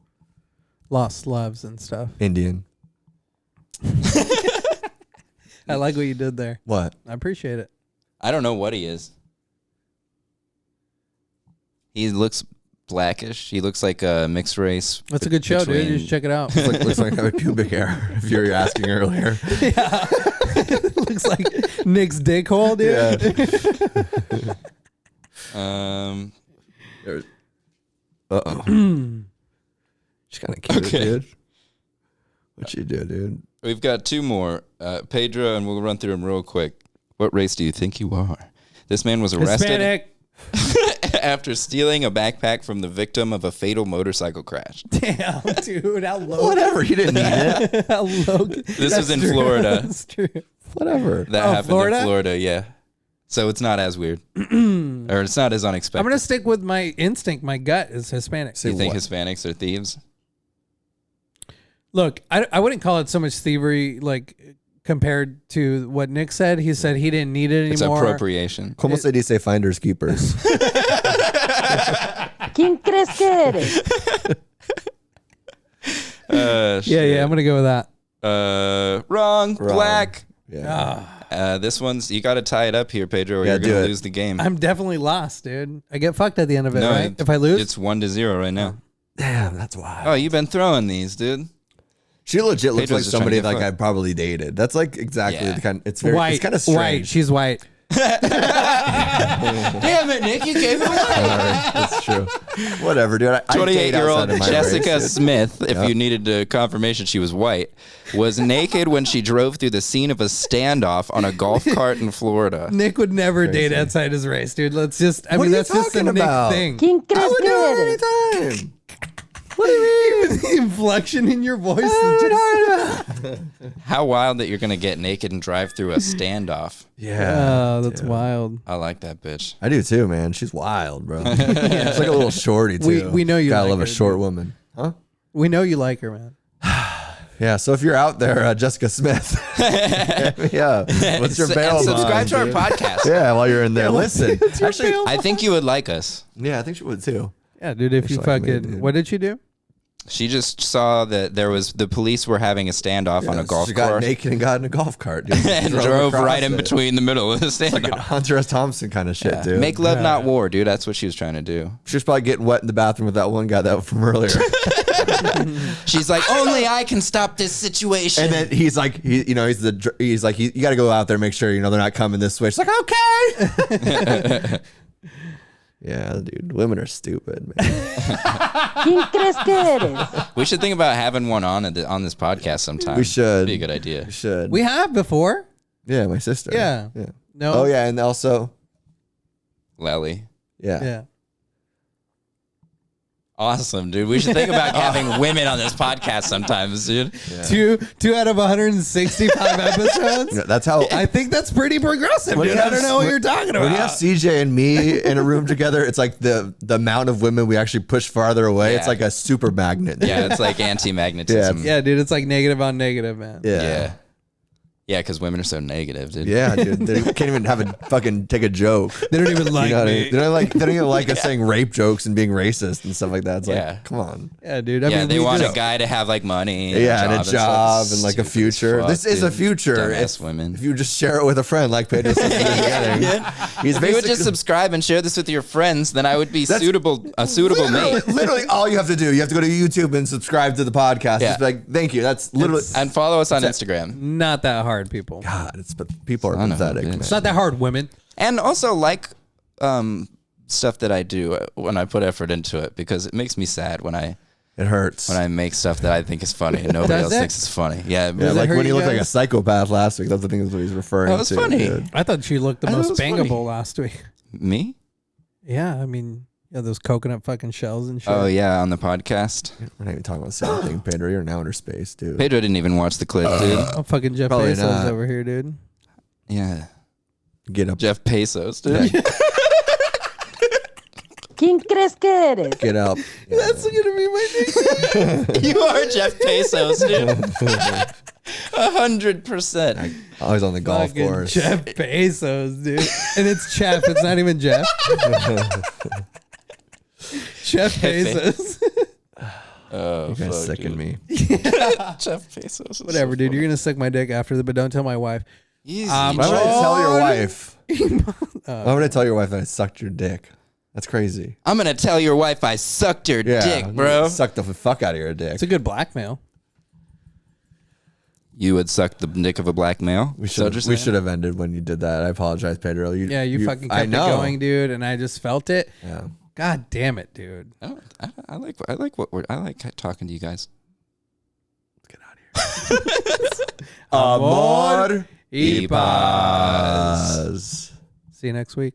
lost loves and stuff. Indian. I like what you did there. What? I appreciate it. I don't know what he is. He looks blackish. He looks like a mixed race. That's a good show, dude. between- You should check it out. Looks like I have a pubic hair. If you were asking earlier. Looks like Nick's dick hole, dude. Yeah. She's kind of cute, Okay. dude. What you do, dude? We've got 2 more. Pedro, and we'll run through them real quick. What race do you think you are? This man was arrested Hispanic. after stealing a backpack from the victim of a fatal motorcycle crash. Damn, dude. How low. Whatever. You didn't need it. How low. This was in Florida. That's true. Whatever. That happened Florida? in Florida, yeah. So it's not as weird. Or it's not as unexpected. I'm going to stick with my instinct. My gut is Hispanic. Do you think what? Hispanics are thieves? Look, I wouldn't call it so much thievery, like, compared to what Nick said. He said he didn't need it It's anymore. appropriation. Como se dice finders keepers? ¿Quién crees que eres? Yeah, I'm going to go with that. Wrong. Black. Yeah. This one's, you got to tie it up here, Pedro, or Yeah, you're do going to it. lose the game. I'm definitely lost, dude. I get fucked at the end of it, right? If I lose? It's 1-0 right now. Damn, that's wild. Oh, you've been throwing these, dude. She legit looks Pedro's like just somebody trying to like get I probably dated. That's like exactly Yeah. the kind. It's very. white. It's kind of White. strange. She's white. Damn it, Nick, you gave it away. That's true. Whatever, dude. I date 28-year-old outside of my Jessica race, dude. Smith, if you needed a confirmation she was white, was naked when she drove through the scene of a standoff on a golf cart in Florida. Nick would never date outside his race, dude. Let's just, I What mean, are you that's just a talking Nick about? thing. ¿Quién I crees would que do eres? it anytime. What do you mean? Even the inflection in your voice. How wild that you're gonna get naked and drive through a standoff. Oh, that's wild. I like that bitch. I do too, man. She's wild, bro. She's like a little shorty too. We know you gotta like love her, a short dude. woman, huh? We know you like her, man. Yeah. So if you're out there, Jessica Smith, yeah. What's your bail? And subscribe bond, to our dude? podcast. Yeah, while you're in there, listen. Actually, I think you would like us. yeah, I think she would too. Yeah, dude. If you Just like me, fucking, dude. what did she do? She just saw that the police were having a standoff on a golf She got course naked and got in a golf cart, dude. and drove across right in it. between the middle of the Like a standoff. Hunter S. Thompson kind of shit, Yeah. dude. Make love, not war, dude. That's what she was trying to do. She was probably getting wet in the bathroom with that one guy that from earlier. She's like, only I can stop this situation. And then he's like, you got to go out there and make sure they're not coming this way. She's like, okay. Yeah, dude, women are stupid, man. ¿Quién crees que eres? We should think about having one on this podcast sometime. We should. Be a good idea. We should. We have before. Yeah, my sister. Yeah. Yeah. No. Oh yeah, and also, Lely. yeah. Yeah. Awesome, dude. We should think about having women on this podcast sometimes, dude. Two out of 165 episodes. Yeah, that's how. I think that's pretty progressive, When dude. you I have- don't know what when- you're talking about. When you have CJ and me in a room together, it's like the amount of women we actually push farther away. Yeah. It's like a super magnet. Yeah, it's like anti-magnetism. yeah, dude, it's like negative on negative, man. Yeah. Yeah, because women are so negative, dude. Yeah, dude. They can't even take a joke. They don't even like You know what I me. mean? They don't even like us saying rape jokes and being racist and stuff like that. It's like, Yeah. come on. Yeah, dude. I Yeah, mean, they we want just- a guy to have like money. Yeah, and a stuff. job and like a Stupid as future. fuck, This is a dude. future. Dumbass If, women. if you just share it with a friend, like Pedro said in the beginning, he's If you would basically just subscribe and share this with your friends, then I would be a suitable mate. literally all you have to do. You have to go to YouTube and subscribe to the podcast. Yeah. Just be like, thank you. That's literally. And follow us on Instagram. not that hard, people. God, but people are Son of a pathetic, bitch. man. It's not that hard, women. And also like stuff that I do when I put effort into it, because it makes me sad when I It hurts. make stuff that I think is funny and nobody Does else it? thinks it's funny. Yeah, Yeah, it like hurt when he you looked like a guys? psychopath last week. That's the thing is what he's referring That was to. funny. Dude. I thought she looked the I thought most it was funny. bangable last week. me? Yeah, I mean, those coconut fucking shells and shit. Oh yeah, on the podcast. We're not even talking about the same thing, Pedro. You're in outer space, dude. Pedro didn't even watch the clip, dude. I'm fucking Jeff Probably Bezos not. over here, dude. Yeah, Get up. Jeff Bezos, dude. ¿Quién crees que eres? Get up. That's gonna be my nickname. You are Jeff Bezos, dude. 100%. Always on the golf Fucking course. Jeff Bezos, dude. And it's Jeff. It's not even Jeff. Jeff Bezos. Oh, You guys fuck, sicken dude. me. Jeff Bezos. is Whatever, so dude. funny. You're gonna suck my dick after but don't tell my wife. Easy. Why would I tell your Lord. wife? Why would I tell your wife that I sucked your dick? That's crazy. I'm gonna tell your wife I sucked your dick, bro. Suck the fuck out of your dick. It's a good blackmail. You would suck the dick of a black male? We should have ended when you did that. I apologize, Pedro. Yeah, you fucking I kept it know. going, dude, and I just felt it. Yeah. God damn it, dude. I like talking to you guys. Let's get out of here. Amor Amor y y paz. See you next week.